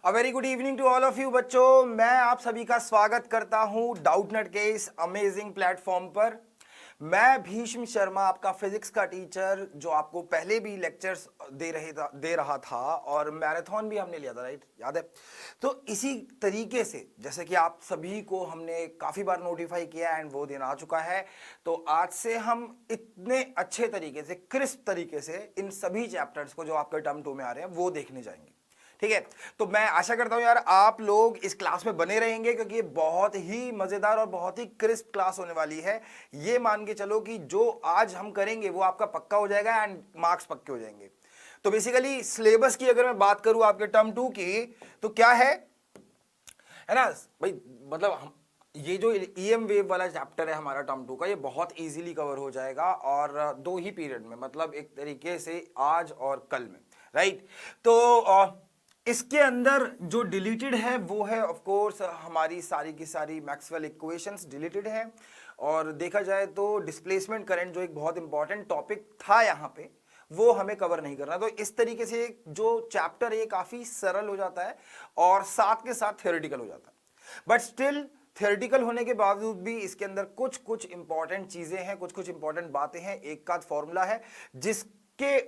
A very good evening to all of you बच्चों। मैं आप सभी का स्वागत करता हूं डाउटनेट के इस अमेजिंग प्लेटफॉर्म पर। मैं भीष्म शर्मा, आपका फिजिक्स का टीचर, जो आपको पहले भी लेक्चर्स दे रहा था और मैराथन भी हमने लिया था, राइट? याद है? तो इसी तरीके से जैसे कि आप सभी को हमने काफ़ी बार नोटिफाई किया एंड वो दिन आ चुका है, तो आज से हम इतने अच्छे तरीके से, क्रिस्प तरीके से इन सभी चैप्टर्स को जो आपके टर्म 2 में आ रहे हैं वो देखने जाएंगे। ठीक है, तो मैं आशा करता हूं यार आप लोग इस क्लास में बने रहेंगे, क्योंकि ये बहुत ही मजेदार और बहुत ही क्रिस्प क्लास होने वाली है। ये मान के चलो कि जो आज हम करेंगे वो आपका पक्का हो जाएगा एंड मार्क्स पक्के हो जाएंगे। तो बेसिकली सिलेबस की अगर मैं बात करूं आपके टर्म 2 की, तो क्या है ना भाई, मतलब हम ये जो ईएम वेव वाला चैप्टर है हमारा टर्म 2 का, ये बहुत इजीली कवर हो जाएगा और 2 ही पीरियड में, मतलब एक तरीके से आज और कल में, राइट? तो इसके अंदर जो डिलीटेड है वो है ऑफ कोर्स हमारी सारी की सारी मैक्सवेल इक्वेशंस डिलीटेड है। और देखा जाए तो डिस्प्लेसमेंट करंट जो एक बहुत इंपॉर्टेंट टॉपिक था यहाँ पे, वो हमें कवर नहीं करना। तो इस तरीके से जो चैप्टर है काफी सरल हो जाता है और साथ के साथ थ्योरेटिकल हो जाता है। बट स्टिल थियोरेटिकल होने के बावजूद भी इसके अंदर कुछ कुछ इंपॉर्टेंट चीजें हैं, कुछ कुछ इंपॉर्टेंट बातें हैं, एक का फॉर्मूला है जिसके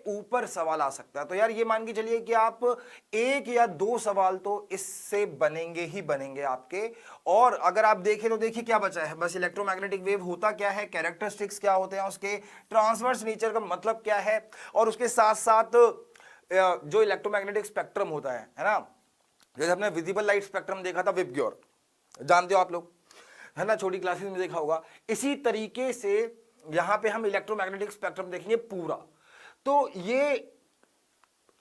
ऊपर सवाल आ सकता है। तो यार ये मान के चलिए कि आप एक या दो सवाल तो इससे बनेंगे ही बनेंगे आपके। और अगर आप देखें तो देखिए क्या बचा है, बस इलेक्ट्रोमैग्नेटिक वेव होता क्या है, कैरेक्टरिस्टिक्स क्या होते हैं उसके, ट्रांसवर्स नेचर का मतलब क्या है, और उसके साथ साथ जो इलेक्ट्रोमैग्नेटिक स्पेक्ट्रम होता है ना, जैसे हमने विजिबल लाइट स्पेक्ट्रम देखा था विबग्योर, जानते हो आप लोग, है ना, छोटी क्लासेस में देखा होगा। इसी तरीके से यहां पे हम इलेक्ट्रोमैग्नेटिक स्पेक्ट्रम देखेंगे पूरा। तो ये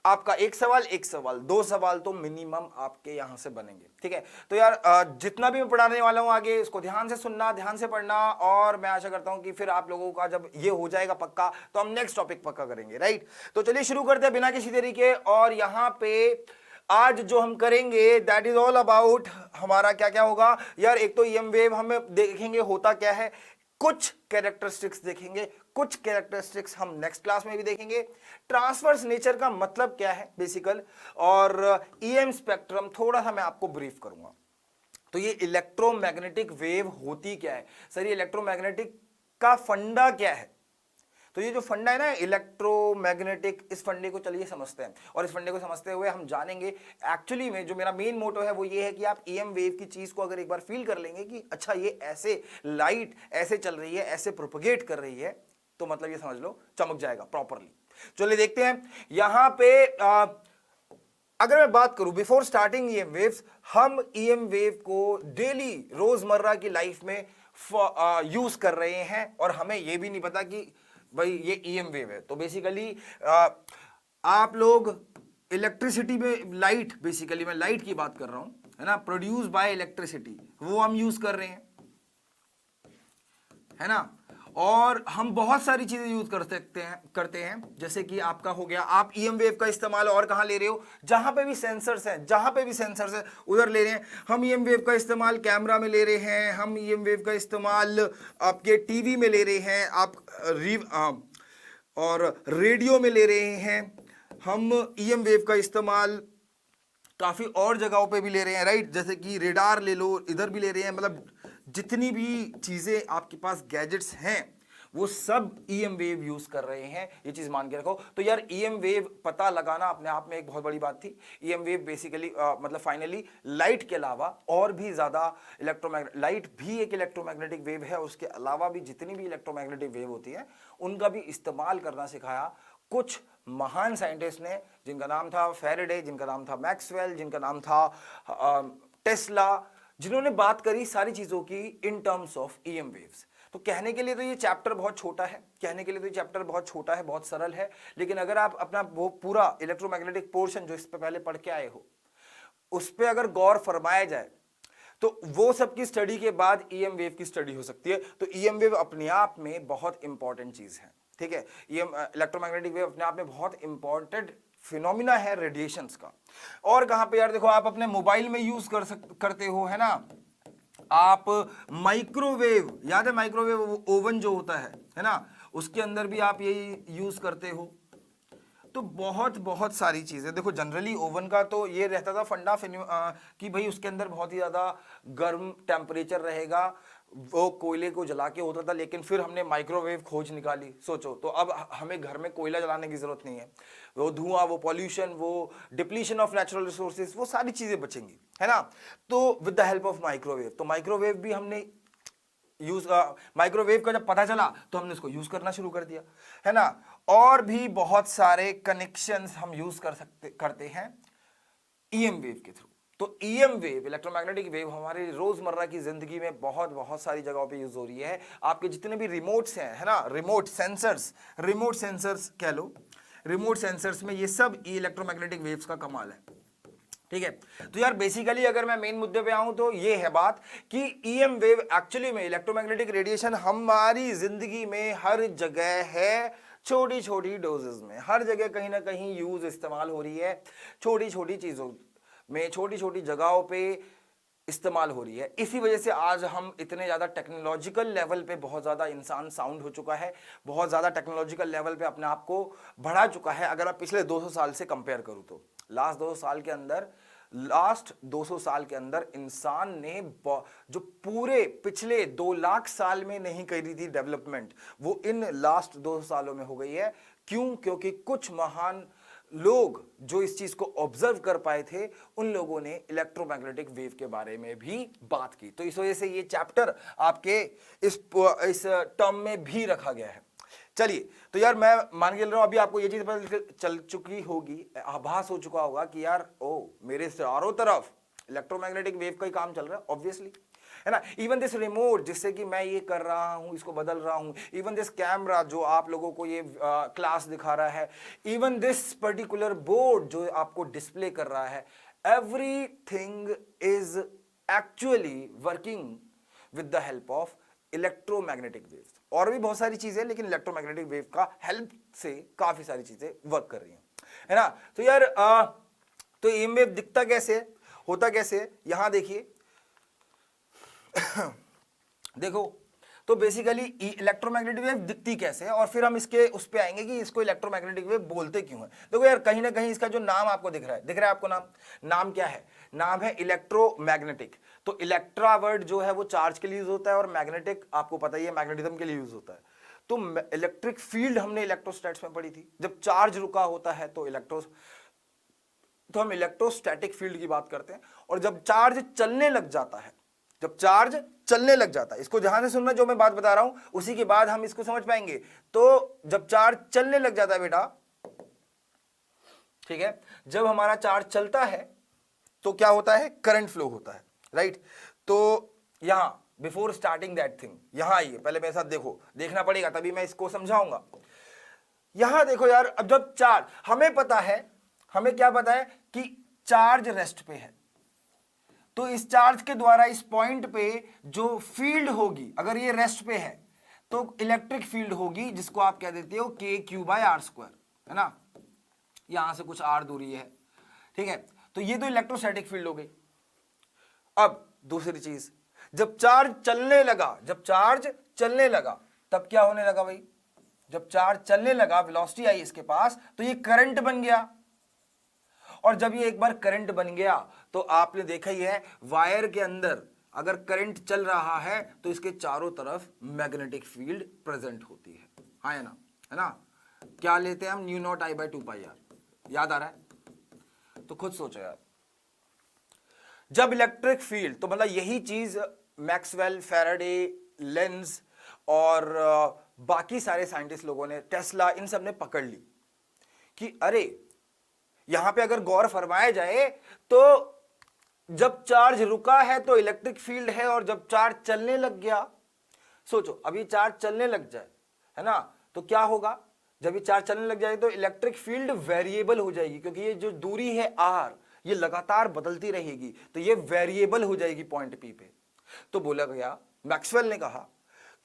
आपका एक सवाल, दो सवाल तो मिनिमम आपके यहां से बनेंगे। ठीक है, तो यार जितना भी मैं पढ़ाने वाला हूं आगे, इसको ध्यान से सुनना, ध्यान से पढ़ना, और मैं आशा करता हूं कि फिर आप लोगों का जब ये हो जाएगा पक्का तो हम नेक्स्ट टॉपिक पक्का करेंगे, राइट? तो चलिए शुरू करते हैं बिना किसी देरी के। और यहां पे आज जो हम करेंगे दैट इज ऑल अबाउट हमारा क्या क्या होगा यार। एक तो ईएम वेव हम देखेंगे होता क्या है, कुछ कैरेक्टरिस्टिक्स देखेंगे, कुछ कैरेक्टरिस्टिक्स हम नेक्स्ट क्लास में भी देखेंगे। ट्रांसवर्स नेचर का मतलब क्या है बेसिकल, और ईएम स्पेक्ट्रम थोड़ा सा मैं आपको ब्रीफ करूंगा। तो ये इलेक्ट्रोमैग्नेटिक वेव होती क्या है सर, ये इलेक्ट्रोमैग्नेटिक का फंडा क्या है। तो ये जो फंडा है ना इलेक्ट्रोमैग्नेटिक, इस फंडे को चलिए समझते हैं, और इस फंडे को समझते हुए हम जानेंगे एक्चुअली में जो मेरा मेन मोटो है वो ये है कि आप ईएम वेव की चीज को अगर एक बार फील कर लेंगे कि अच्छा ये ऐसे लाइट ऐसे चल रही है, ऐसे प्रोपगेट कर रही है, तो मतलब ये समझ लो चमक जाएगा प्रॉपरली। चलिए देखते हैं यहां पे अगर मैं बात करूं बिफोर स्टार्टिंग ईएम वेव्स, हम ईएम वेव को डेली रोजमर्रा की लाइफ में यूज कर रहे हैं और हमें यह भी नहीं पता कि भाई ये ईएम वेव है। तो बेसिकली आप लोग इलेक्ट्रिसिटी में लाइट, बेसिकली मैं लाइट की बात कर रहा हूं, है ना, प्रोड्यूस बाय इलेक्ट्रिसिटी, वो हम यूज कर रहे हैं, है ना। और हम बहुत सारी चीजें यूज करते हैं जैसे कि आपका हो गया, आप ईएम वेव का इस्तेमाल और कहां ले रहे हो, जहां पे भी सेंसर्स हैं, जहां पे भी सेंसर्स है उधर ले रहे हैं। हम ईएम वेव का इस्तेमाल कैमरा में ले रहे हैं, हम ईएम वेव का इस्तेमाल आपके टीवी में ले रहे हैं, और रेडियो में ले रहे हैं। हम ईएम वेव का इस्तेमाल काफी और जगहों पे भी ले रहे हैं, राइट? जैसे कि रेडार ले लो, इधर भी ले रहे हैं। मतलब जितनी भी चीजें आपके पास गैजेट्स हैं वो सब ईएम वेव यूज कर रहे हैं, ये चीज मान के रखो। तो यार ईएम वेव पता लगाना अपने आप में एक बहुत बड़ी बात थी। ईएम वेव बेसिकली मतलब फाइनली लाइट के अलावा और भी ज्यादा लाइट भी एक इलेक्ट्रोमैग्नेटिक वेव है, उसके अलावा भी जितनी भी इलेक्ट्रोमैग्नेटिक वेव होती है उनका भी इस्तेमाल करना सिखाया कुछ महान साइंटिस्ट ने, जिनका नाम था फैराडे, जिनका नाम था मैक्सवेल, जिनका नाम था टेस्ला, जिन्होंने बात करी सारी चीजों की in terms of EM waves. तो कहने के लिए तो ये चैप्टर बहुत छोटा है, कहने के लिए तो ये चैप्टर बहुत छोटा है, बहुत सरल है, लेकिन अगर आप अपना वो पूरा इलेक्ट्रोमैग्नेटिक पोर्शन जो इस पे पहले पढ़ के आए हो उस पे अगर गौर फरमाया जाए तो वो सब की स्टडी के बाद ईएम वेव की स्टडी हो सकती है। तो ईएम वेव अपने आप में बहुत इंपॉर्टेंट चीज है, ठीक है। ये इलेक्ट्रोमैग्नेटिक वेव अपने आप में बहुत इंपॉर्टेंट फिनोमिना है रेडिएशंस का। और कहां पे यार देखो, आप अपने मोबाइल में यूज करते हो, है ना। आप माइक्रोवेव, याद है माइक्रोवेव ओवन जो होता है ना, उसके अंदर भी आप यही यूज करते हो। तो बहुत बहुत सारी चीज़ें देखो, जनरली ओवन का तो ये रहता था फंडा कि भाई उसके अंदर बहुत ही ज़्यादा गर्म टेम्परेचर रहेगा, वो कोयले को जला के होता था। लेकिन फिर हमने माइक्रोवेव खोज निकाली, सोचो, तो अब हमें घर में कोयला जलाने की जरूरत नहीं है। वो धुआं, वो पॉल्यूशन, वो डिप्लीशन ऑफ नेचुरल रिसोर्सेज, वो सारी चीज़ें बचेंगी, है ना। तो with the help of microwave, तो माइक्रोवेव भी हमने यूज, माइक्रोवेव का जब पता चला तो हमने इसको यूज करना शुरू कर दिया, है ना। और भी बहुत सारे कनेक्शंस हम यूज करते हैं ईएम वेव के थ्रू। तो ईएम वेव, इलेक्ट्रोमैग्नेटिक वेव, हमारी रोजमर्रा की जिंदगी में बहुत बहुत सारी जगहों पे यूज हो रही है। आपके जितने भी रिमोट्स हैं, है ना, रिमोट सेंसर्स कह लो, रिमोट सेंसर्स में ये सब इलेक्ट्रोमैग्नेटिक वेव्स का कमाल है, ठीक है। तो यार बेसिकली अगर मैं मेन मुद्दे पे आऊं तो ये है बात कि ईएम वेव एक्चुअली में, इलेक्ट्रोमैग्नेटिक रेडिएशन हमारी जिंदगी में हर जगह है, छोटी छोटी डोजेस में, हर जगह कहीं ना कहीं यूज, इस्तेमाल हो रही है, छोटी छोटी चीजों में, छोटी छोटी जगहों पे इस्तेमाल हो रही है। इसी वजह से आज हम इतने ज़्यादा टेक्नोलॉजिकल लेवल पे, बहुत ज़्यादा इंसान साउंड हो चुका है, बहुत ज़्यादा टेक्नोलॉजिकल लेवल पे अपने आप को बढ़ा चुका है। अगर आप पिछले 200 साल से कंपेयर करूँ तो लास्ट 200 साल के अंदर इंसान ने जो पूरे पिछले 2 लाख साल में नहीं करी थी डेवलपमेंट, वो इन लास्ट 200 सालों में हो गई है। क्यों? क्योंकि कुछ महान लोग जो इस चीज को ऑब्जर्व कर पाए थे, उन लोगों ने इलेक्ट्रोमैग्नेटिक वेव के बारे में भी बात की। तो इस वजह से ये चैप्टर आपके इस टर्म में भी रखा गया है। चलिए, तो यार मैं मान के चल रहा हूं, अभी आपको ये चीज पता चल चुकी होगी, आभास हो चुका होगा कि यार ओ मेरे चारों तरफ इलेक्ट्रोमैग्नेटिक वेव का ही काम चल रहा है, ऑब्वियसली, है ना। इवन दिस रिमोट जिससे कि मैं ये कर रहा हूं, इसको बदल रहा हूं, इवन दिस कैमरा जो आप लोगों को ये क्लास दिखा रहा है, इवन दिस पर्टिकुलर बोर्ड जो आपको डिस्प्ले कर रहा है, everything is actually working with the help of electromagnetic waves. और भी बहुत सारी चीजें, लेकिन इलेक्ट्रोमैग्नेटिक वेव का हेल्प से काफी सारी चीजें वर्क कर रही हैं, है ना। तो यार तो ईएम वेव दिखता कैसे, होता कैसे, यहां देखिए देखो, तो बेसिकली इलेक्ट्रोमैग्नेटिक वेव दिखती कैसे है, और फिर हम इसके उस पे आएंगे कि इसको इलेक्ट्रोमैग्नेटिक वेव बोलते क्यों है। देखो यार, कहीं ना कहीं इसका जो नाम आपको दिख रहा है आपको, नाम क्या है? नाम है इलेक्ट्रोमैग्नेटिक। तो इलेक्ट्रा वर्ड जो है वो चार्ज के लिए यूज होता है, और मैग्नेटिक आपको पता ही है मैग्नेटिज्म के लिए यूज होता है। तो इलेक्ट्रिक फील्ड हमने इलेक्ट्रोस्टैट्स में पढ़ी थी, जब चार्ज रुका होता है तो हम इलेक्ट्रोस्टैटिक फील्ड की बात करते हैं। और जब चार्ज चलने लग जाता है, इसको ध्यान से सुनना, जो मैं बात बता रहा हूं उसी के बाद हम इसको समझ पाएंगे। तो जब चार्ज चलने लग जाता है बेटा, ठीक है, जब हमारा चार्ज चलता है तो क्या होता है? करंट फ्लो होता है, राइट। तो यहां बिफोर स्टार्टिंग दैट थिंग, यहां आइए, पहले मेरे साथ देखो, देखना पड़ेगा तभी मैं इसको समझाऊंगा। यहां देखो यार, अब जब चार्ज, हमें क्या पता है कि चार्ज रेस्ट पे है, तो इस चार्ज के द्वारा इस पॉइंट पे जो फील्ड होगी, अगर ये रेस्ट पे है तो इलेक्ट्रिक फील्ड होगी, जिसको आप कह देते हो KQ/R², है ना। यहां से कुछ R दूरी है, ठीक है। तो ये तो इलेक्ट्रोस्टैटिक फील्ड हो गई। अब दूसरी चीज, जब चार्ज चलने लगा तब क्या होने लगा भाई? जब चार्ज चलने लगा, वेलोसिटी आई इसके पास, तो ये करंट बन गया। और जब ये एक बार करंट बन गया तो आपने देखा ही है, वायर के अंदर अगर करंट चल रहा है तो इसके चारों तरफ मैग्नेटिक फील्ड प्रेजेंट होती है, हाँ है ना। क्या लेते हैं हम? μ0I/2πr। याद आ रहा है? तो खुद सोचो यार, जब इलेक्ट्रिक फील्ड, तो मतलब यही चीज मैक्सवेल, फैराडे, लेंज और बाकी सारे साइंटिस्ट लोगों ने, टेस्ला, इन सब ने पकड़ ली कि अरे यहां पे अगर गौर फरमाया जाए तो जब चार्ज रुका है तो इलेक्ट्रिक फील्ड है, और जब चार्ज चलने लग गया, सोचो अभी चार्ज चलने लग जाए, है ना, तो क्या होगा? जब ये चार्ज चलने लग जाए तो इलेक्ट्रिक फील्ड वेरिएबल हो जाएगी, क्योंकि ये जो दूरी है R, ये लगातार बदलती रहेगी, तो ये वेरिएबल हो जाएगी पॉइंट P पे। तो बोला गया, मैक्सवेल ने कहा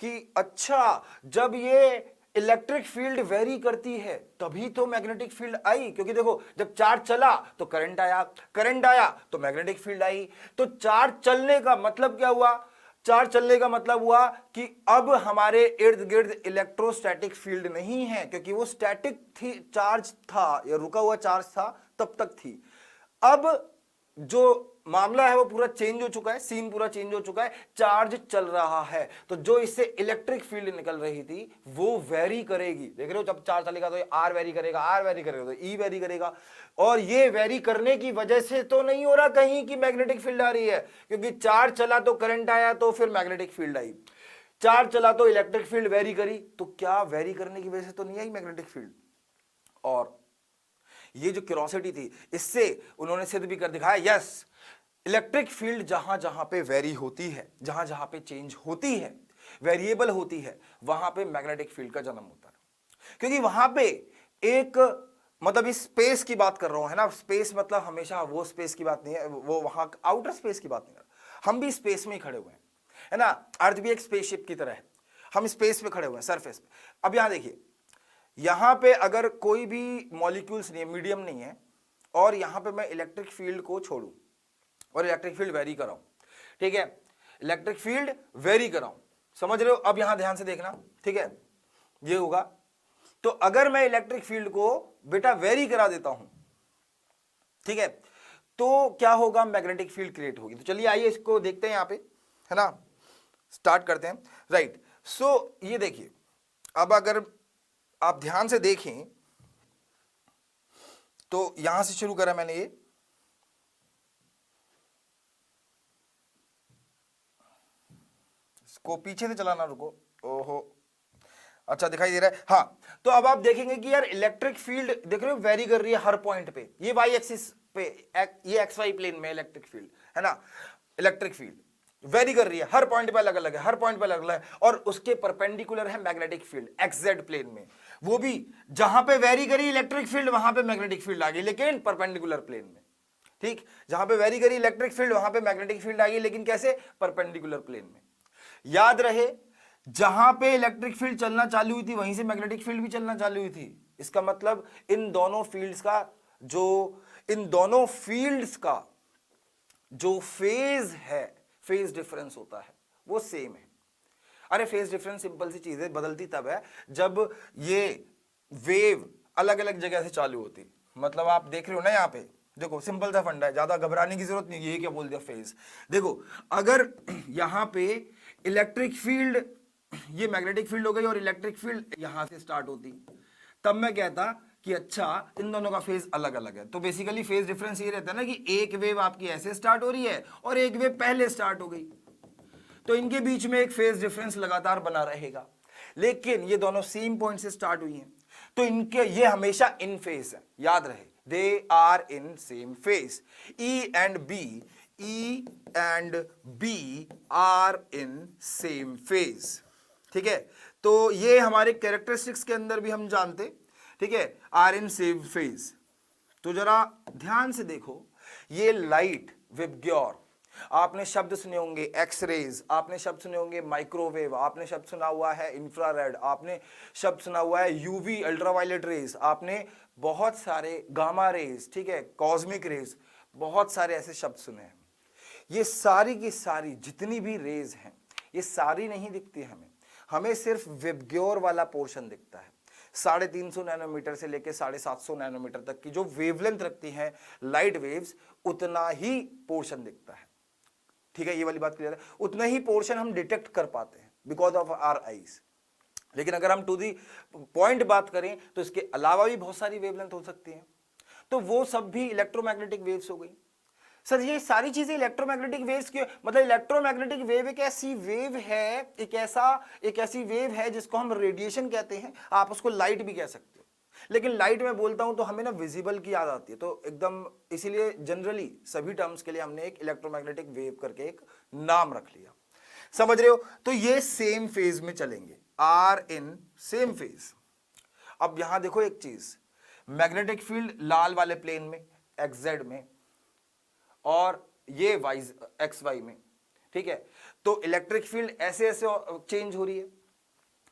कि अच्छा, जब ये इलेक्ट्रिक फील्ड वेरी करती है तभी तो मैग्नेटिक फील्ड आई, क्योंकि देखो जब चार्ज चला तो करंट आया तो मैग्नेटिक फील्ड आई। तो चार्ज चलने का मतलब क्या हुआ? चार्ज चलने का मतलब हुआ कि अब हमारे इर्द गिर्द इलेक्ट्रोस्टैटिक फील्ड नहीं है, क्योंकि वो स्टैटिक थी, चार्ज था या रुका हुआ चार्ज था तब तक थी। अब जो मामला है वो पूरा चेंज हो चुका है, सीन पूरा चेंज हो चुका है, चार्ज चल रहा है, तो जो इससे इलेक्ट्रिक फील्ड निकल रही थी वो वेरी करेगी। देख रहे हो, जब चार्ज चलेगा तो आर वेरी करेगा, आर वेरी करेगा तो ई वेरी करेगा। और ये वेरी करने की वजह से तो नहीं हो रहा कहीं कि मैग्नेटिक फील्ड आ रही है, क्योंकि चार्ज चला तो करंट आया, तो फिर मैग्नेटिक फील्ड आई। चार्ज चला तो इलेक्ट्रिक फील्ड वेरी करी, तो क्या वेरी करने की वजह से तो नहीं आई मैग्नेटिक फील्ड। और ये जो क्यूरोसिटी थी, इससे उन्होंने सिद्ध भी कर दिखाया, यस, इलेक्ट्रिक फील्ड जहां जहां पे वेरी होती है, जहां जहां पे चेंज होती है, वेरिएबल होती है, वहां पे मैग्नेटिक फील्ड का जन्म होता है। क्योंकि वहां पे एक, मतलब इस स्पेस की बात कर रहा हूं, है ना, स्पेस मतलब हमेशा वो स्पेस की बात नहीं है, वो वहां आउटर स्पेस की बात नहीं कर रहा, हम भी स्पेस में ही खड़े हुए हैं, है ना, अर्थ भी एक स्पेसशिप की तरह है, हम स्पेस में खड़े हुए हैं, सरफेस पे। अब यहां देखिए, यहां पे अगर कोई भी मॉलिक्यूल्स नहीं है, मीडियम नहीं है, और यहां पे मैं इलेक्ट्रिक फील्ड को छोड़ूं और इलेक्ट्रिक फील्ड वेरी कराऊं, ठीक है, इलेक्ट्रिक फील्ड वेरी कराऊं, समझ रहे हो। अब यहां ध्यान से देखना, ठीक है, ये होगा, तो अगर मैं इलेक्ट्रिक फील्ड को बेटा वेरी करा देता हूं, ठीक है, तो क्या होगा, मैग्नेटिक फील्ड क्रिएट होगी। तो चलिए आइए इसको देखते हैं यहां पे, है ना, स्टार्ट करते हैं, राइट। सो ये देखिए, अब अगर आप ध्यान से देखें तो यहां से शुरू करा मैंने, ये को पीछे से चलाना, रुको, ओहो, अच्छा दिखाई दे रहा है, हाँ। तो अब आप देखेंगे कि यार इलेक्ट्रिक फील्ड देख रहे हो वेरी कर रही है हर पॉइंट पे, ये वाई एक्सिस पे, ये एक्स वाई प्लेन में इलेक्ट्रिक फील्ड, है ना, इलेक्ट्रिक फील्ड वेरी कर रही है हर पॉइंट पे अलग अलग है, हर पॉइंट पे अलग अलग है, और उसके परपेंडिकुलर है magnetic field x z plane में, वो भी जहां पे वेरी करी इलेक्ट्रिक फील्ड वहां पे मैग्नेटिक फील्ड आ गई, लेकिन परपेंडिकुलर प्लेन में, ठीक, जहां पे वेरी करी इलेक्ट्रिक फील्ड वहां पे मैग्नेटिक फील्ड आ गई, लेकिन कैसे, परपेंडिकुलर प्लेन में। याद रहे, जहां पे इलेक्ट्रिक फील्ड चलना चालू हुई थी वहीं से मैग्नेटिक फील्ड भी चलना चालू हुई थी। इसका मतलब इन दोनों फील्ड्स का जो फेज है, फेज डिफरेंस होता है, वो सेम है। अरे फेज डिफरेंस सिंपल सी चीज है, बदलती तब है जब ये वेव अलग अलग जगह से चालू होती। मतलब आप देख रहे हो ना, यहां पे देखो, सिंपल सा फंडा है, ज्यादा घबराने की जरूरत नहीं, ये क्या बोल दिया फेज। देखो, अगर यहां पे इलेक्ट्रिक फील्ड, ये मैग्नेटिक फील्ड हो गई और इलेक्ट्रिक फील्ड यहां से स्टार्ट होती, तब मैं कहता कि अच्छा इन दोनों का फेज अलग अलग है। तो बेसिकली फेज डिफरेंस ये रहता है ना कि एक वेव आपकी ऐसे स्टार्ट हो रही है और एक वेव पहले स्टार्ट हो गई, तो इनके बीच में एक फेज डिफरेंस लगातार बना रहेगा। लेकिन ये दोनों सेम पॉइंट से स्टार्ट हुई हैं, तो इनके ये हमेशा इन फेज है, याद रहे, they are in same phase, E and B are in same phase, ठीक है। तो ये हमारे कैरेक्टरिस्टिक्स के अंदर भी हम जानते, ठीक है, आर इन सेम फेज। तो जरा ध्यान से देखो, ये लाइट, विबग्योर, आपने शब्द सुने होंगे एक्सरेज, आपने शब्द सुने होंगे माइक्रोवेव, आपने शब्द सुना हुआ है इंफ्रारेड, आपने शब्द सुना हुआ है यूवी अल्ट्रावायलेट रेज, आपने बहुत सारे गामा रेज, ठीक है, कॉस्मिक रेज, बहुत सारे ऐसे शब्द सुने हैं। ये सारी की सारी जितनी भी रेज हैं, ये सारी नहीं दिखती हमें सिर्फ विबग्योर वाला पोर्शन दिखता है। 350 नैनोमीटर से लेकर 750 नैनोमीटर तक की जो वेवलेंथ रखती हैं लाइट वेव्स, उतना ही पोर्शन दिखता है, ठीक है, ये वाली बात क्लियर है। उतना ही पोर्शन हम डिटेक्ट कर पाते हैं बिकॉज ऑफ आवर आईज। लेकिन अगर हम टू दी पॉइंट बात करें तो इसके अलावा भी बहुत सारी वेवलेंथ हो सकती हैं, तो वो सब भी इलेक्ट्रोमैग्नेटिक वेव्स हो गई। सर ये सारी चीजें इलेक्ट्रोमैग्नेटिक वेव्स क्यों, मतलब इलेक्ट्रोमैग्नेटिक वेव एक ऐसी वेव है, एक ऐसी वेव है जिसको हम रेडिएशन कहते हैं, आप उसको लाइट भी कह सकते हो। लेकिन लाइट में बोलता हूं तो हमें ना विजिबल की याद आती है, तो एकदम इसीलिए जनरली सभी टर्म्स के लिए हमने एक इलेक्ट्रोमैग्नेटिक वेव करके एक नाम रख लिया, समझ रहे हो। तो ये सेम फेज में चलेंगे, आर इन सेम फेज। अब यहां देखो एक चीज, मैग्नेटिक फील्ड लाल वाले प्लेन में एक्स जेड में, और ये वाई एक्स वाई में, ठीक है। तो इलेक्ट्रिक फील्ड ऐसे ऐसे चेंज हो रही है,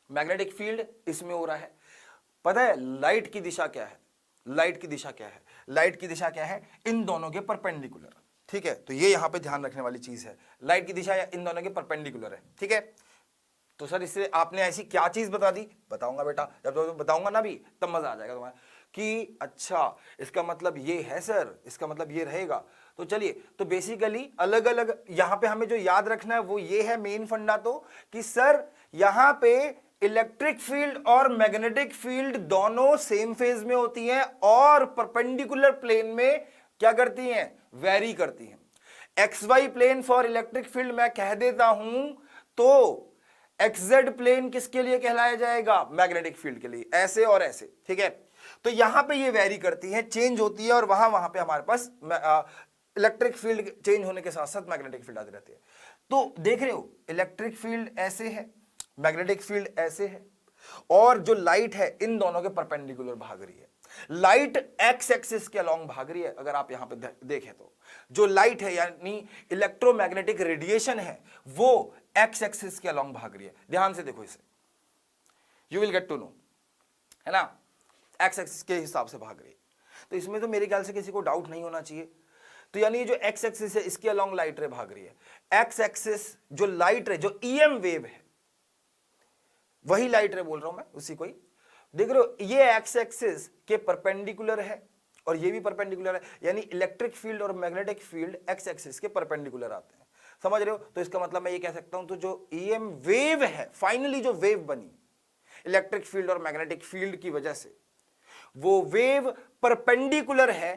मैग्नेटिक फील्ड इसमें हो रहा है। पता है लाइट की दिशा क्या है, लाइट की दिशा क्या है, लाइट की दिशा क्या है, इन दोनों के परपेंडिकुलर, ठीक है, तो ये यहां पे ध्यान रखने वाली चीज है, लाइट की दिशा इन दोनों के परपेंडिकुलर है। ठीक है, तो सर इससे आपने ऐसी क्या चीज बता दी, बताऊंगा बेटा, जब तो बताऊंगा ना भी तब मजा आ जाएगा तुम्हारा कि अच्छा इसका मतलब ये है सर, इसका मतलब ये रहेगा। तो चलिए, तो बेसिकली अलग अलग यहां पे हमें जो याद रखना है वो ये है मेन फंडा, तो कि सर यहां पे इलेक्ट्रिक फील्ड और मैग्नेटिक फील्ड दोनों सेम फेज में होती हैं और परपेंडिकुलर प्लेन में क्या करती हैं, वेरी करती हैं। X y plane for electric field मैं कह देता हूं तो XZ प्लेन किसके लिए कहलाया जाएगा, मैग्नेटिक फील्ड के लिए, ऐसे और ऐसे। ठीक है, तो यहां पे ये वेरी करती है, चेंज होती है, और वहां वहां पे हमारे पास इलेक्ट्रिक फील्ड चेंज होने के साथ साथ मैग्नेटिक फील्ड आती रहती है। तो देख रहे हो इलेक्ट्रिक फील्ड ऐसे है, मैग्नेटिक फील्ड ऐसे है, और जो लाइट है इन दोनों के परपेंडिकुलर भाग रही है। लाइट एक्स एक्सिस के अलोंग भाग रही है। अगर आप यहां पे देखें तो जो लाइट है यानी इलेक्ट्रोमैग्नेटिक रेडिएशन है वो एक्स एक्सिस के अलोंग भाग रही है। ध्यान से देखो इसे, you will get to know, है ना, एक्स एक्सिस के हिसाब से भाग रही है। तो इसमें तो मेरे ख्याल से किसी को डाउट नहीं होना चाहिए। तो यानी जो एक्स एक्सिस है इसके अलोंग लाइट रे भाग रही है। एक्स एक्सिस जो लाइट रे, जो ईएम वेव है, वही लाइट रे बोल रहा हूं मैं, उसी को ही देख रहे हो, ये एक्स एक्सिस के परपेंडिकुलर है और ये भी परपेंडिकुलर है, यानी इलेक्ट्रिक फील्ड और मैग्नेटिक फील्ड एक्स एक्सिस के परपेंडिकुलर आते हैं। समझ रहे हो? तो इसका मतलब मैं ये कह सकता हूं, तो जो ईएम वेव है, फाइनली जो वेव बनी इलेक्ट्रिक फील्ड और मैग्नेटिक फील्ड की वजह से, वो वेव परपेंडिकुलर है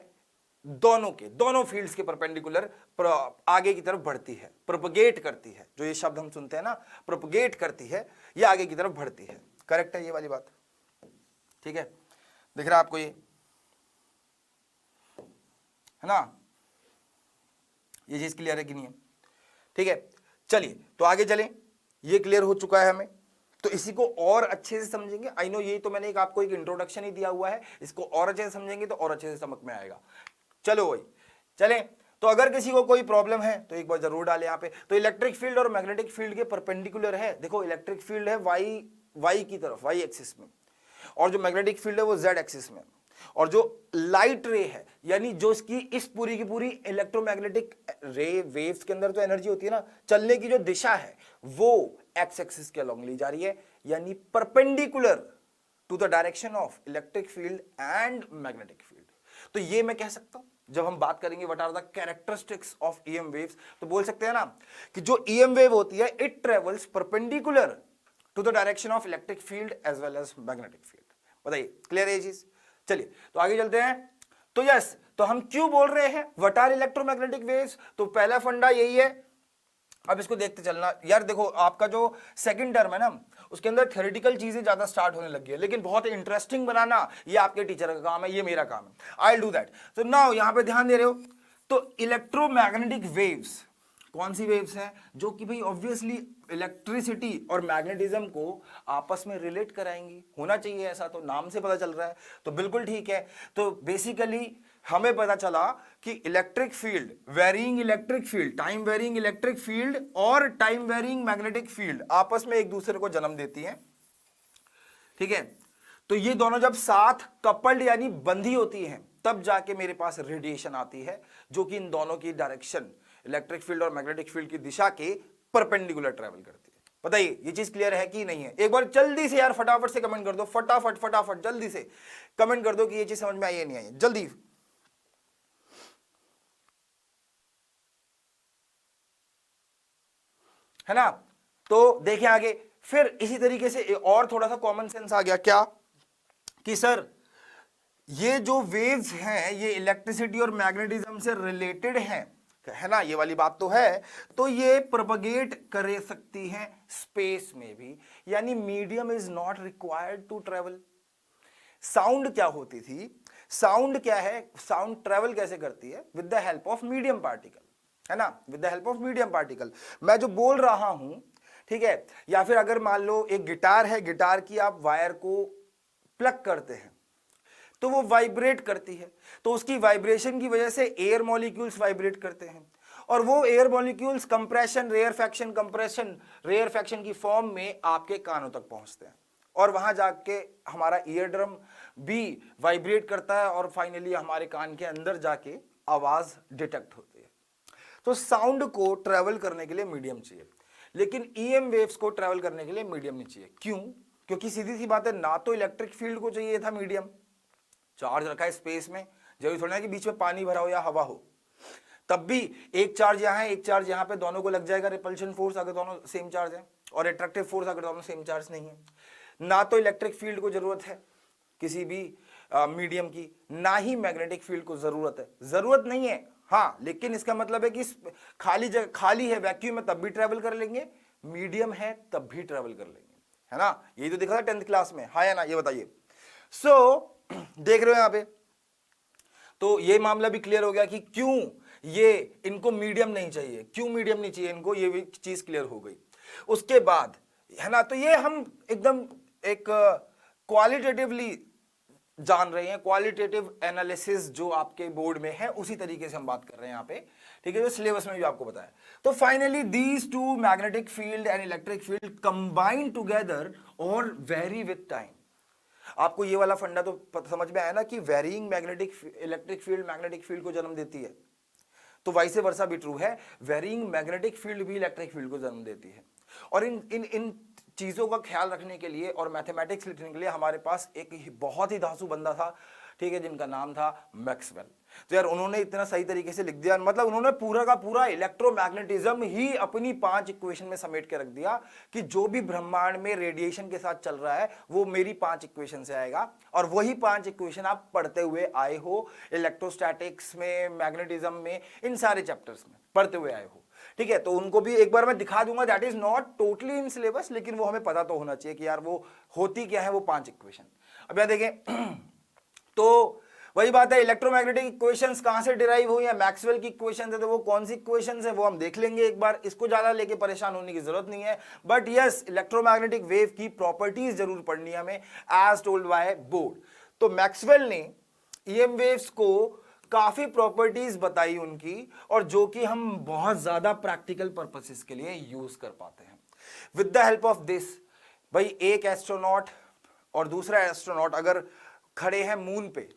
दोनों के, दोनों फील्ड्स के परपेंडिकुलर आगे की तरफ बढ़ती है, प्रोपगेट करती है। जो ये शब्द हम सुनते हैं ना, प्रोपगेट करती है, ये आगे की तरफ बढ़ती है। करेक्ट है ये वाली बात? ठीक है, दिख रहा है आपको ये, है ना, ये चीज क्लियर है कि नहीं है? ठीक है, चलिए तो आगे चलें, ये क्लियर हो चुका है हमें, तो इसी को और अच्छे से समझेंगे। आई नो ये तो मैंने आपको एक इंट्रोडक्शन ही दिया हुआ है, इसको और अच्छे से समझेंगे तो और अच्छे से समझ में आएगा। चलो वही चलें, तो अगर किसी को कोई प्रॉब्लम है तो एक बार जरूर डालें यहाँ पे। तो इलेक्ट्रिक फील्ड और मैग्नेटिक फील्ड के परपेंडिकुलर है, देखो इलेक्ट्रिक फील्ड है वाई की तरफ, वाई एक्सिस में, और जो मैग्नेटिक फील्ड है वो जेड एक्सिस में, और जो लाइट रे है यानी जो इसकी इस पूरी की पूरी इलेक्ट्रोमैग्नेटिक रे वेव्स के अंदर तो एनर्जी होती है ना, चलने की जो दिशा है वो एक्स एक्सिस के अलोंग ली जा रही है, यानी perpendicular to the direction of electric field and magnetic field. तो ये मैं कह सकता हूं, जब हम बात करेंगे what are the characteristics of EM waves, तो बोल सकते हैं ना कि जो ईएम वेव होती है it travels perpendicular to the direction of electric field as well as magnetic field. बताइए क्लियर है ये चीज? चलिए तो आगे चलते हैं। तो यस, तो हम क्यों बोल रहे हैं व्हाट आर इलेक्ट्रोमैग्नेटिक वेव्स? तो पहला फंडा यही है, अब इसको देखते चलना यार। देखो आपका जो सेकंड टर्म है ना, उसके अंदर थ्योरेटिकल चीजें ज्यादा स्टार्ट होने लगी है, लेकिन बहुत इंटरेस्टिंग बनाना ये आपके टीचर का काम है, ये मेरा काम है, आई विल डू दैट। तो नाउ यहां पे ध्यान दे रहे हो, तो इलेक्ट्रोमैग्नेटिक वेव्स कौन सी वेव्स हैं? जो कि भाई ऑब्वियसली इलेक्ट्रिसिटी और मैग्नेटिज्म को आपस में रिलेट कराएंगी, होना चाहिए ऐसा, तो नाम से पता चल रहा है, तो बिल्कुल ठीक है। तो बेसिकली हमें पता चला कि electric field, varying electric field, time varying electric field और टाइम वेरिंग मैग्नेटिक फील्ड आपस में एक दूसरे को जन्म देती हैं। ठीक है, तो ये दोनों जब साथ कपल्ड यानी बंधी होती हैं तब जाके मेरे पास रेडिएशन आती है, जो कि इन दोनों की डायरेक्शन इलेक्ट्रिक फील्ड और मैग्नेटिक फील्ड की दिशा के परपेंडिकुलर ट्रेवल करती है। बताइए ये चीज क्लियर है कि नहीं है? एक बार जल्दी से यार फटाफट से कमेंट कर दो, फटाफट फटाफट जल्दी से कमेंट कर दो कि ये चीज समझ में आई है नहीं आई, जल्दी। है ना? तो देखिए आगे, फिर इसी तरीके से और थोड़ा सा कॉमन सेंस आ गया, क्या कि सर ये जो वेव्स हैं ये इलेक्ट्रिसिटी और मैग्नेटिज्म से रिलेटेड हैं, है ना, ये वाली बात तो है। तो ये प्रोपगेट कर सकती हैं स्पेस में भी, यानी medium is not required to travel. Sound क्या होती थी, साउंड क्या है, साउंड ट्रेवल कैसे करती है? With the help of medium particle, है ना, with the help of medium particle. मैं जो बोल रहा हूं, ठीक है, या फिर अगर मान लो एक गिटार है, गिटार की आप वायर को प्लग करते हैं तो वो वाइब्रेट करती है, तो उसकी वाइब्रेशन की वजह से एयर मॉलिक्यूल्स वाइब्रेट करते हैं, और वो air molecules compression rarefaction की फॉर्म में आपके कानों तक पहुंचते हैं, और वहां जाके हमारा ईयर ड्रम भी वाइब्रेट करता है, और फाइनली हमारे कान के अंदर जाके आवाज डिटेक्ट होती है। तो साउंड को ट्रेवल करने के लिए मीडियम चाहिए, लेकिन ईएम वेव्स को ट्रेवल करने के लिए मीडियम नहीं चाहिए। क्यों? क्योंकि सीधी सी बात है, ना तो इलेक्ट्रिक फील्ड को चाहिए था मीडियम, चार्ज रखा है स्पेस में, जरूरी थोड़ा ना कि बीच में पानी भरा हो या हवा हो, तब भी एक चार्ज यहाँ है एक चार्ज यहाँ पे, दोनों को लग जाएगा रिपल्शन फोर्स अगर दोनों सेम चार्ज है, और अट्रैक्टिव फोर्स अगर दोनों सेम चार्ज नहीं है। ना तो इलेक्ट्रिक फील्ड को जरूरत है किसी भी मीडियम की, ना ही मैग्नेटिक फील्ड को जरूरत है, जरूरत नहीं है हाँ, लेकिन इसका मतलब है कि खाली जगह खाली है, वैक्यूम में तब भी ट्रेवल कर लेंगे, मीडियम है तब भी ट्रेवल कर लेंगे, है ना। यही तो देखा था 10th क्लास में, हाँ या ना, ये बताइए। देख रहे हो यहां पे, तो ये मामला भी क्लियर हो गया कि क्यों ये इनको मीडियम नहीं चाहिए, क्यों मीडियम नहीं चाहिए इनको, ये भी चीज क्लियर हो गई। उसके बाद है ना, तो ये हम एकदम एक क्वालिटेटिवली जान रहे हैं, क्वालिटेटिव एनालिसिस जो आपके बोर्ड में है उसी तरीके से हम बात कर रहे हैं यहाँ पे, ठीक है, जो सिलेबस में भी आपको बताया। तो finally these two magnetic field and electric field combine together और वेरी विद टाइम। आपको ये वाला फंडा तो समझ में आया ना कि varying magnetic electric field magnetic field को जन्म देती है, तो वाइस वर्सा भी ट्रू है, वेरिंग मैग्नेटिक फील्ड भी इलेक्ट्रिक फील्ड को जन्म देती है। और इन चीजों का ख्याल रखने के लिए और मैथमेटिक्स लिखने के लिए हमारे पास एक बहुत ही धांसू बंदा था, ठीक है, जिनका नाम था मैक्सवेल। तो यार उन्होंने इतना सही तरीके से लिख दिया, मतलब उन्होंने पूरा का पूरा इलेक्ट्रोमैग्नेटिज्म ही अपनी 5 इक्वेशन में समेट के रख दिया कि जो भी ब्रह्मांड में रेडिएशन के साथ चल रहा है वो मेरी 5 इक्वेशन से आएगा, और वही 5 इक्वेशन आप पढ़ते हुए आए हो इलेक्ट्रोस्टैटिक्स में, मैग्नेटिज्म में, इन सारे चैप्टर्स में पढ़ते हुए आए हो, ठीक है। तो उनको भी एक बार मैं दिखा दूंगा, that is not totally in syllabus, लेकिन वो हमें पता तो होना चाहिए कि यार वो होती क्या है वो 5 इक्वेशन। अब यहां देखें तो वही बात है, इलेक्ट्रोमैग्नेटिक इक्वेशंस कहां से डिराइव हुई है, मैक्सवेल की इक्वेशंस है, तो वो कौन सी इक्वेशंस है वो हम देख लेंगे एक बार, इसको ज्यादा लेके परेशान होने की जरूरत नहीं है। बट यस, इलेक्ट्रोमैग्नेटिक वेव की प्रॉपर्टीज जरूर पढ़नी है हमें, एज टोल्ड बाय बोर्ड। तो मैक्सवेल ने ईएम वेव्स को काफी प्रॉपर्टीज बताई उनकी, और जो कि हम बहुत ज्यादा प्रैक्टिकल पर्पसेस के लिए यूज कर पाते हैं। With the help of this, भाई एक एस्ट्रोनॉट और दूसरा एस्ट्रोनॉट अगर खड़े हैं मून पे,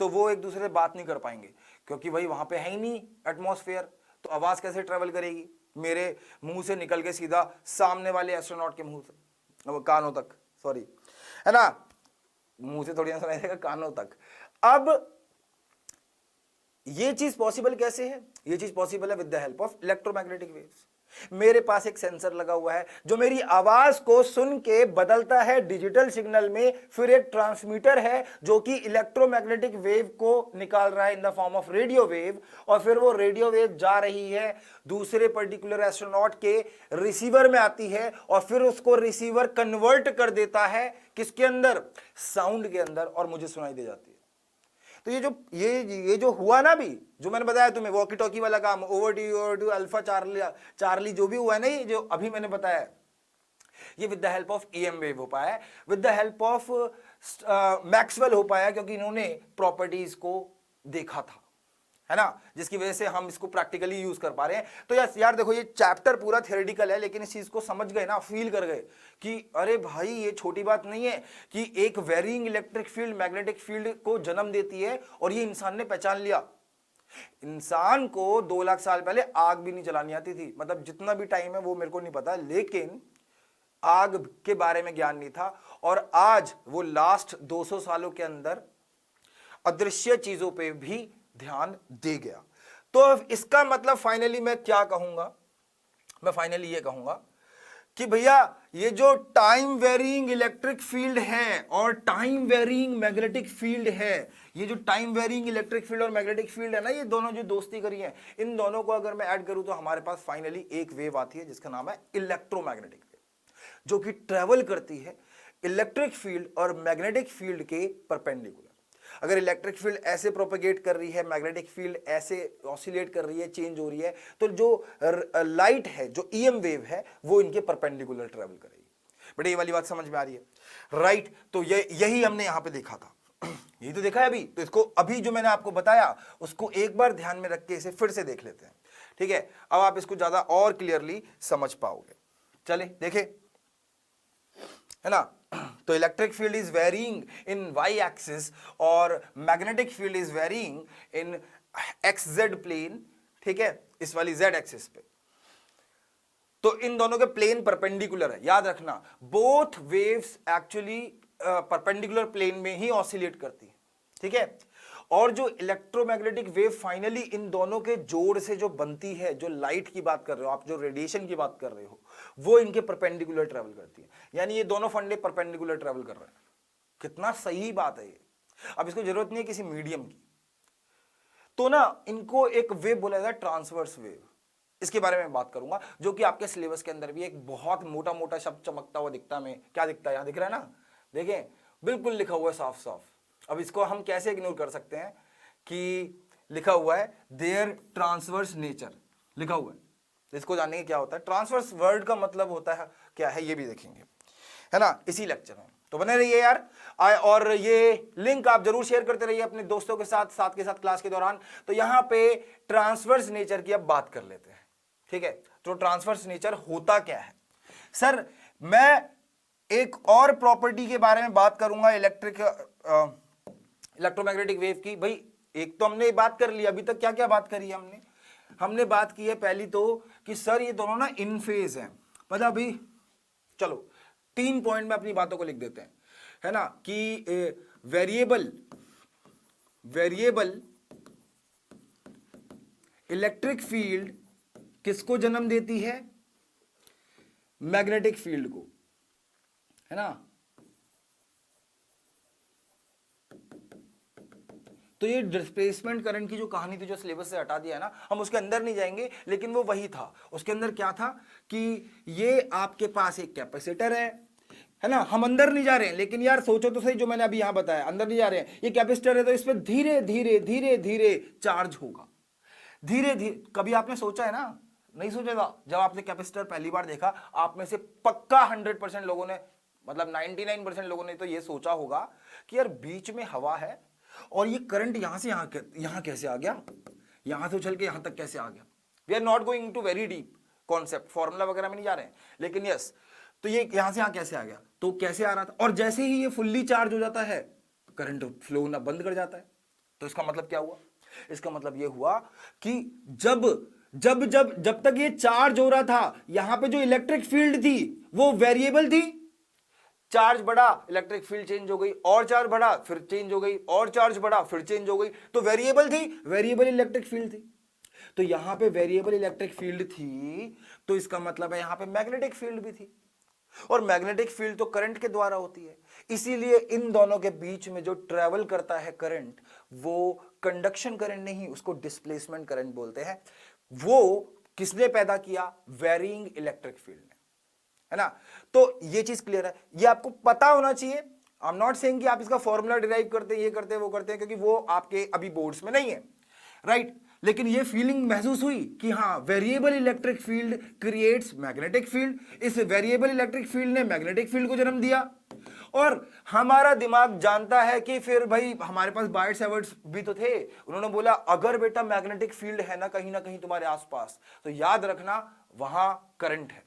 तो वो एक दूसरे से बात नहीं कर पाएंगे, क्योंकि भाई वहां पे है ही नहीं एटमॉस्फेयर, तो आवाज कैसे ट्रेवल करेगी मेरे मुंह से निकल के सीधा सामने वाले एस्ट्रोनॉट के मुंह से, कानों तक, सॉरी, है ना, मुंह से थोड़ी ना सुनाई देगा, कानों तक। अब ये चीज पॉसिबल कैसे है? ये चीज पॉसिबल है with the help of electromagnetic waves. मेरे पास एक सेंसर लगा हुआ है जो मेरी आवाज को सुन के बदलता है डिजिटल सिग्नल में, फिर एक ट्रांसमीटर है जो कि इलेक्ट्रोमैग्नेटिक वेव को निकाल रहा है in the form of radio wave, और फिर वो रेडियो वेव जा रही है दूसरे पर्टिकुलर एस्ट्रोनॉट के रिसीवर में आती है, और फिर उसको रिसीवर कन्वर्ट कर देता है किसके अंदर, साउंड के अंदर, और मुझे सुनाई दे जाती है। तो ये जो हुआ ना, भी जो मैंने बताया तुम्हें वॉकी टॉकी वाला काम, ओवर टू अल्फा चार्ली जो भी हुआ है ना, ये जो अभी मैंने बताया, ये with the help of EM wave हो पाया, with the help of Maxwell हो पाया, क्योंकि इन्होंने प्रॉपर्टीज को देखा था, है ना, जिसकी वजह से हम इसको प्रैक्टिकली यूज कर पा रहे हैं। तो यार देखो, ये चैप्टर पूरा थियोरेटिकल है, लेकिन इस चीज को समझ गए ना, फील कर गए कि अरे भाई ये छोटी बात नहीं है कि एक varying electric field magnetic field को जन्म देती है, और ये इंसान ने पहचान लिया। इंसान को 2 लाख साल पहले आग भी नहीं चलानी आती थी, मतलब जितना भी टाइम है वो मेरे को नहीं पता, लेकिन आग के बारे में ज्ञान नहीं था, और आज वो लास्ट 200 सालों के अंदर अदृश्य चीजों पे भी ध्यान दे गया। तो इसका मतलब फाइनली मैं क्या कहूंगा, मैं फाइनली ये कहूंगा कि भैया ये जो टाइम वेरिंग इलेक्ट्रिक फील्ड है और टाइम वेरिंग मैग्नेटिक फील्ड है, ये जो टाइम वेरिंग इलेक्ट्रिक फील्ड और मैग्नेटिक फील्ड है ना, ये दोनों जो दोस्ती करी है, इन दोनों को अगर मैं ऐड करूं तो हमारे पास फाइनली एक वेव आती है जिसका नाम है इलेक्ट्रोमैग्नेटिक वेव, जो कि ट्रेवल करती है इलेक्ट्रिक फील्ड और मैग्नेटिक फील्ड के परपेंडिकुलर। अगर इलेक्ट्रिक फील्ड ऐसे प्रोपेगेट कर रही है, मैग्नेटिक फील्ड ऐसे ऑसिलेट कर रही है, चेंज हो रही है, तो जो लाइट है, जो ईएम वेव है, वो इनके परपेंडिकुलर ट्रेवल करेगी। बट ये वाली बात समझ में आ रही है, राइट? तो यही हमने यहां पे देखा था, यही तो देखा है अभी। तो इसको अभी जो मैंने आपको बताया उसको एक बार ध्यान में रख के इसे फिर से देख लेते हैं, ठीक है? अब आप इसको ज्यादा और क्लियरली समझ पाओगे। चले देखे, है ना? तो electric field is varying in y axis और magnetic field is varying in x z plane, ठीक है, इस वाली z एक्सिस पे, तो इन दोनों के प्लेन परपेंडिकुलर है। याद रखना, both waves actually perpendicular plane में ही ऑसिलेट करती है, ठीक है। और जो इलेक्ट्रोमैग्नेटिक वेव फाइनली इन दोनों के जोड़ से जो बनती है, जो लाइट की बात कर रहे हो आप, जो रेडिएशन की बात कर रहे हो, वो इनके परपेंडिकुलर ट्रेवल करती है। यानी ये दोनों फंडे परपेंडिकुलर ट्रेवल कर रहे हैं। कितना सही बात है ये। अब इसको जरूरत नहीं है किसी मीडियम की, तो ना इनको एक वेव बोला जाता है ट्रांसवर्स वेव। इसके बारे में बात करूंगा, जो कि आपके सिलेबस के अंदर भी एक बहुत मोटा मोटा शब्द चमकता हुआ दिखता है। में क्या दिखता है, यहां दिख रहा है ना, देखें बिल्कुल लिखा हुआ है साफ साफ। अब इसको हम कैसे इग्नोर कर सकते हैं कि लिखा हुआ है देयर ट्रांसवर्स नेचर, लिखा हुआ है। इसको जानने के क्या होता है, ट्रांसवर्स वर्ड का मतलब होता है क्या है, ये भी देखेंगे, है ना, इसी लेक्चर में। तो बने रहिए यार। और ये लिंक आप जरूर शेयर करते रहिए अपने दोस्तों के साथ, के साथ क्लास के दौरान। तो यहां पे ट्रांसवर्स नेचर की अब बात कर लेते हैं, ठीक है। तो ट्रांसवर्स नेचर होता क्या है सर, मैं एक और प्रॉपर्टी के बारे में बात करूंगा इलेक्ट्रोमैग्नेटिक वेव की। भाई एक तो हमने बात कर ली, अभी तक क्या क्या बात करी है हमने बात की है पहली तो कि सर ये दोनों ना इन फेज हैं। मतलब अभी चलो 3 पॉइंट में अपनी बातों को लिख देते हैं, है ना, कि वेरिएबल इलेक्ट्रिक फील्ड किसको जन्म देती है, मैग्नेटिक फील्ड को, है ना। तो ये डिस्प्लेसमेंट करंट की जो कहानी थी, जो सिलेबस से हटा दिया है ना, हम उसके अंदर नहीं जाएंगे, लेकिन वो वही था। उसके अंदर क्या था कि ये आपके पास एक कैपेसिटर है ना, हम अंदर नहीं जा रहे हैं, लेकिन यार सोचो तो सही, जो मैंने अभी यहां बताया, अंदर नहीं जा रहे हैं, ये कैपेसिटर है, तो इस पर धीरे धीरे धीरे धीरे चार्ज होगा, धीरे धीरे। कभी आपने सोचा है ना, नहीं सोचा था, जब आपने कैपेसिटर पहली बार देखा, आप में से पक्का 100% लोगों ने, मतलब 99% लोगों ने तो ये सोचा होगा कि यार बीच में हवा है और ये करंट यहां से यहां कैसे आ गया, यहां से उछल के यहां तक कैसे आ गया। We are not going to very deep concept, formula वगैरह में नहीं जा रहे हैं, लेकिन यस, तो ये यहां से यहां कैसे आ गया, तो कैसे आ रहा था। और जैसे ही ये फुल्ली चार्ज हो जाता है, करंट फ्लो होना बंद कर जाता है। तो इसका मतलब क्या हुआ, इसका मतलब ये हुआ कि जब तक ये चार्ज हो रहा था, यहां पे जो इलेक्ट्रिक फील्ड थी वो वेरिएबल थी। चार्ज बढ़ा, इलेक्ट्रिक फील्ड चेंज हो गई, और चार्ज बढ़ा फिर चेंज हो गई, और चार्ज बढ़ा फिर चेंज हो गई। तो वेरिएबल थी, वेरिएबल इलेक्ट्रिक फील्ड थी। तो यहां पे वेरिएबल इलेक्ट्रिक फील्ड थी, तो इसका मतलब है यहां पे मैग्नेटिक फील्ड भी थी। और मैग्नेटिक फील्ड तो करंट के द्वारा होती है, इसीलिए इन दोनों के बीच में जो ट्रेवल करता है करंट, वो कंडक्शन करंट नहीं, उसको डिस्प्लेसमेंट करंट बोलते हैं। वो किसने पैदा किया, वेरिंग इलेक्ट्रिक फील्ड ने, है ना। तो ये चीज क्लियर है, ये आपको पता होना चाहिए। आई एम नॉट सेइंग कि आप इसका फॉर्मूला डिराइव करते हैं, ये करते हैं, वो करते हैं, क्योंकि वो आपके अभी बोर्ड्स में नहीं है, राइट। लेकिन ये फीलिंग महसूस हुई कि हाँ, variable electric field creates magnetic field, इस वेरिएबल इलेक्ट्रिक फील्ड ने मैग्नेटिक फील्ड को जन्म दिया। और हमारा दिमाग जानता है कि फिर भाई हमारे पास बायट सेवर्ट्स भी तो थे, उन्होंने बोला अगर बेटा मैग्नेटिक फील्ड है ना कहीं तुम्हारे आसपास, तो याद रखना वहां करंट है,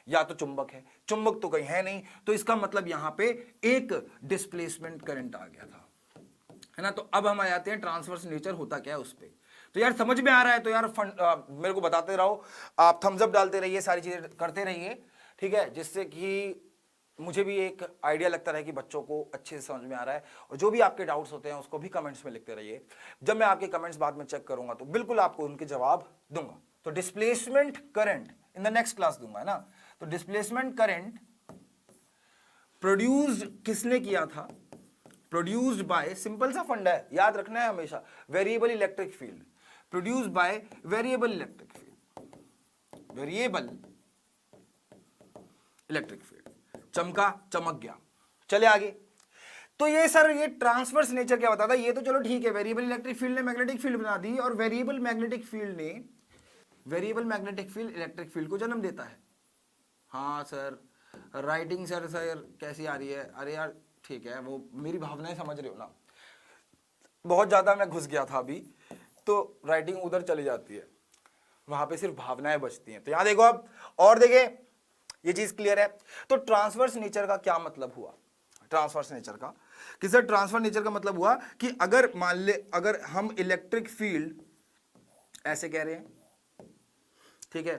या तो चुंबक है, चुंबक तो कहीं है नहीं, तो इसका मतलब यहां पे एक डिस्प्लेसमेंट करंट आ गया था, है ना। तो अब हम आ जाते हैं ट्रांसवर्स नेचर होता क्या है उस पे। तो यार समझ में आ रहा है तो यार मेरे को बताते रहो, आप थम्स अप डालते रहिए, सारी चीजें करते रहिए, ठीक है, जिससे कि मुझे भी एक आइडिया लगता रहे कि बच्चों को अच्छे से समझ में आ रहा है। और जो भी आपके डाउट्स होते हैं उसको भी कमेंट्स में लिखते रहिए, जब मैं आपके कमेंट्स बाद में चेक करूंगा तो बिल्कुल आपको उनके जवाब दूंगा। तो displacement current in the next class दूंगा, है ना। तो डिस्प्लेसमेंट करंट प्रोड्यूस्ड किसने किया था, प्रोड्यूस्ड बाय, सिंपल सा फंडा है, याद रखना है हमेशा, variable electric field produced by variable electric field, variable electric field. चमका, चमक गया, चले आगे। तो ये सर ये ट्रांसवर्स नेचर क्या बताता है, ये तो चलो ठीक है, वेरिएबल इलेक्ट्रिक फील्ड ने मैग्नेटिक फील्ड बना दी, और variable magnetic field electric field को जन्म देता है। हाँ सर, राइटिंग सर कैसी आ रही है, अरे यार ठीक है, वो मेरी भावनाएं समझ रहे हो ना, बहुत ज्यादा मैं घुस गया था अभी, तो राइटिंग उधर चली जाती है, वहां पे सिर्फ भावनाएं बचती हैं। तो यहां देखो अब, और देखे ये चीज क्लियर है। तो ट्रांसवर्स नेचर का क्या मतलब हुआ, ट्रांसवर्स नेचर का कि सर ट्रांसफर नेचर का मतलब हुआ कि अगर मान ले, अगर हम इलेक्ट्रिक फील्ड ऐसे कह रहे हैं, ठीक है।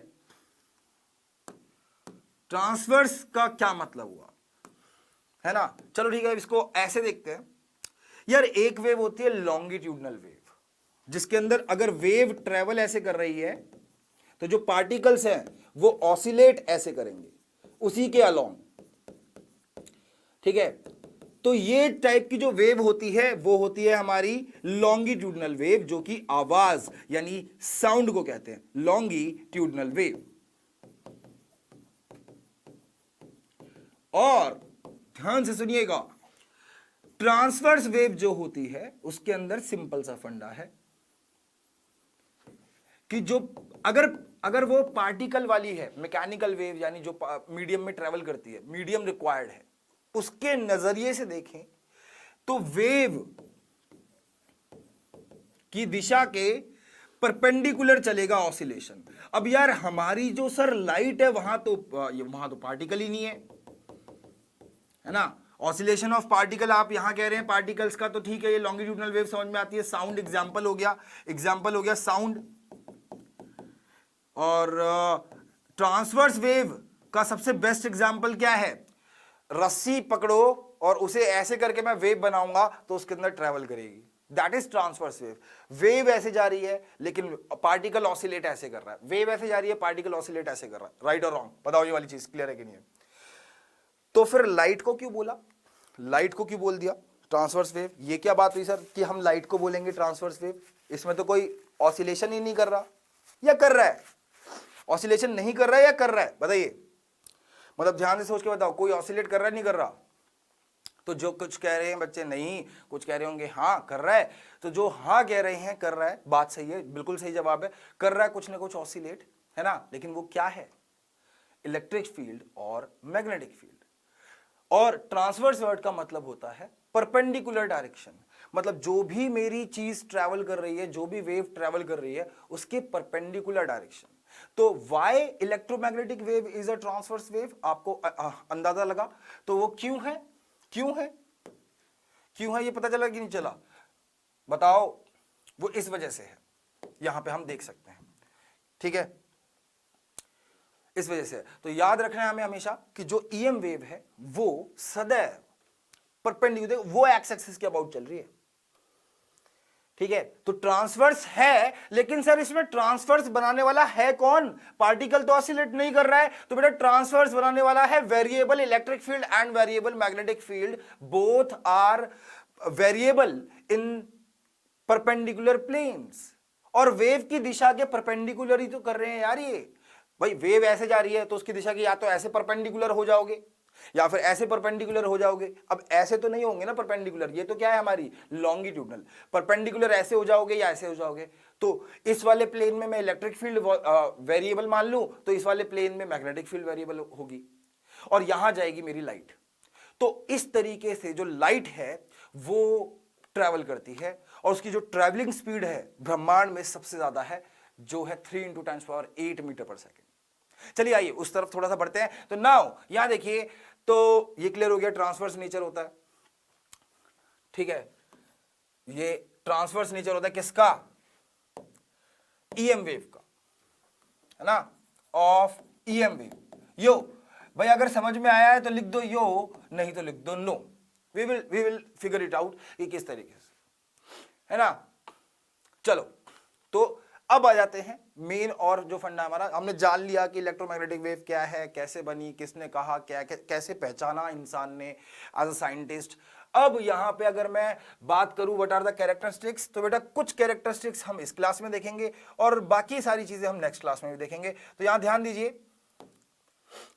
ट्रांसवर्स का क्या मतलब हुआ, है ना। चलो ठीक है, इसको ऐसे देखते हैं। यार एक वेव होती है लॉन्गिट्यूडनल वेव, जिसके अंदर अगर वेव ट्रेवल ऐसे कर रही है तो जो पार्टिकल्स हैं वो ऑसिलेट ऐसे करेंगे उसी के अलोंग, ठीक है। तो ये टाइप की जो वेव होती है वो होती है हमारी लॉन्गिट्यूडनल वेव, जो कि आवाज यानी साउंड को कहते हैं लॉन्गिट्यूडनल वेव। और ध्यान से सुनिएगा, ट्रांसवर्स वेव जो होती है उसके अंदर सिंपल सा फंडा है कि जो अगर वो पार्टिकल वाली है, मैकेनिकल वेव यानी जो मीडियम में ट्रेवल करती है, मीडियम रिक्वायर्ड है, उसके नजरिए से देखें तो वेव की दिशा के परपेंडिकुलर चलेगा ऑसिलेशन। अब यार हमारी जो सर लाइट है वहां तो पार्टिकल ही नहीं है ना। ऑसिलेशन ऑफ पार्टिकल आप यहां कह रहे हैं पार्टिकल्स का, तो ठीक है, ये लॉन्गिट्यूडनल वेव समझ में आती है। साउंड एग्जांपल हो गया साउंड। और ट्रांसवर्स वेव का सबसे बेस्ट एग्जांपल क्या है, रस्सी पकड़ो और उसे ऐसे करके मैं वेव बनाऊंगा तो उसके अंदर ट्रेवल करेगी, that is transverse wave. Wave ऐसे जा रही है लेकिन पार्टिकल ऑसिलेट ऐसे कर रहा है, वेव ऐसे जा रही है पार्टिकल ऑसिलेट ऐसे कर रहा है, राइट और रॉन्ग बताओ, ये वाली चीज क्लियर है कि नहीं है। तो फिर लाइट को क्यों बोला, लाइट को क्यों बोल दिया ट्रांसवर्स वेव। ये क्या बात हुई सर कि हम लाइट को बोलेंगे ट्रांसवर्स वेव, इसमें तो कोई ऑसिलेशन ही नहीं कर रहा या कर रहा है, ऑसिलेशन नहीं कर रहा है या कर रहा है, बताइए, मतलब ध्यान से सोच के बताओ, कोई ऑसिलेट कर रहा है नहीं कर रहा। तो जो कुछ कह रहे हैं बच्चे नहीं, कुछ कह रहे होंगे हाँ कर रहा है, तो जो हाँ कह रहे हैं कर रहा है, बात सही है, बिल्कुल सही जवाब है, कर रहा है कुछ ना कुछ ऑसिलेट, है ना। लेकिन वो क्या है, इलेक्ट्रिक फील्ड और मैग्नेटिक फील्ड। और ट्रांसवर्स वर्ड का मतलब होता है परपेंडिकुलर डायरेक्शन, मतलब जो भी मेरी चीज ट्रैवल कर रही है, जो भी वेव ट्रैवल कर रही है उसके परपेंडिकुलर डायरेक्शन। तो why electromagnetic wave is a transverse wave, आपको अंदाजा लगा। तो वो क्यों है, क्यों है, क्यों है, ये पता चला कि नहीं चला, बताओ। वो इस वजह से है, यहां पे हम देख सकते हैं, ठीक है, इस वजह से। तो याद रखना है हमें हमेशा कि जो ईएम वेव है वो सदैव परपेंडिकुलर, वो एक्स एक्सिस के अबाउट चल रही है, ठीक है। तो ट्रांसवर्स है, लेकिन सर इसमें ट्रांसवर्स बनाने वाला है कौन, पार्टिकल तो ऑसिलेट नहीं कर रहा है, तो बेटा ट्रांसवर्स बनाने वाला है variable electric field and variable magnetic field, both are variable in perpendicular planes. और वेव की दिशा के परपेंडिकुलर ही तो कर रहे हैं यार ये, भाई वेव ऐसे जा रही है तो उसकी दिशा की या तो ऐसे परपेंडिकुलर हो जाओगे या फिर ऐसे परपेंडिकुलर हो जाओगे। अब ऐसे तो नहीं होंगे ना परपेंडिकुलर, ये तो क्या है हमारी लॉन्गिट्यूडनल, परपेंडिकुलर ऐसे हो जाओगे या ऐसे हो जाओगे। तो इस वाले प्लेन में मैं इलेक्ट्रिक फील्ड वेरिएबल मान लूं तो इस वाले प्लेन में मैग्नेटिक फील्ड वेरिएबल होगी, और यहां जाएगी मेरी लाइट। तो इस तरीके से जो लाइट है वो ट्रैवल करती है, और उसकी जो ट्रैवलिंग स्पीड है ब्रह्मांड में सबसे ज्यादा है, जो है 3 × 10⁸ मीटर पर सेकेंड। चलिए आइए उस तरफ थोड़ा सा बढ़ते हैं। तो नाउ यहां देखिए, तो ये क्लियर हो गया ट्रांसवर्स नेचर होता है, ठीक है, ये ट्रांसवर्स नेचर होता है किसका, ईएम वेव का, है ना, ऑफ ईएम वेव। यो भाई अगर समझ में आया है तो लिख दो यो, नहीं तो लिख दो no, we will figure it out कि किस तरीके से, है ना। चलो तो अब आ जाते हैं मेन, और जो फंडा हमारा, हमने जान लिया कि इलेक्ट्रोमैग्नेटिक वेव क्या है, कैसे बनी, किसने कहा, क्या कैसे पहचाना इंसान ने एज अ साइंटिस्ट। अब यहां पे अगर मैं बात करूं व्हाट आर द कैरेक्टरिस्टिक्स, तो बेटा कुछ कैरेक्टरिस्टिक्स हम इस क्लास में देखेंगे और बाकी सारी चीजें हम नेक्स्ट क्लास में भी देखेंगे। तो यहां ध्यान दीजिए,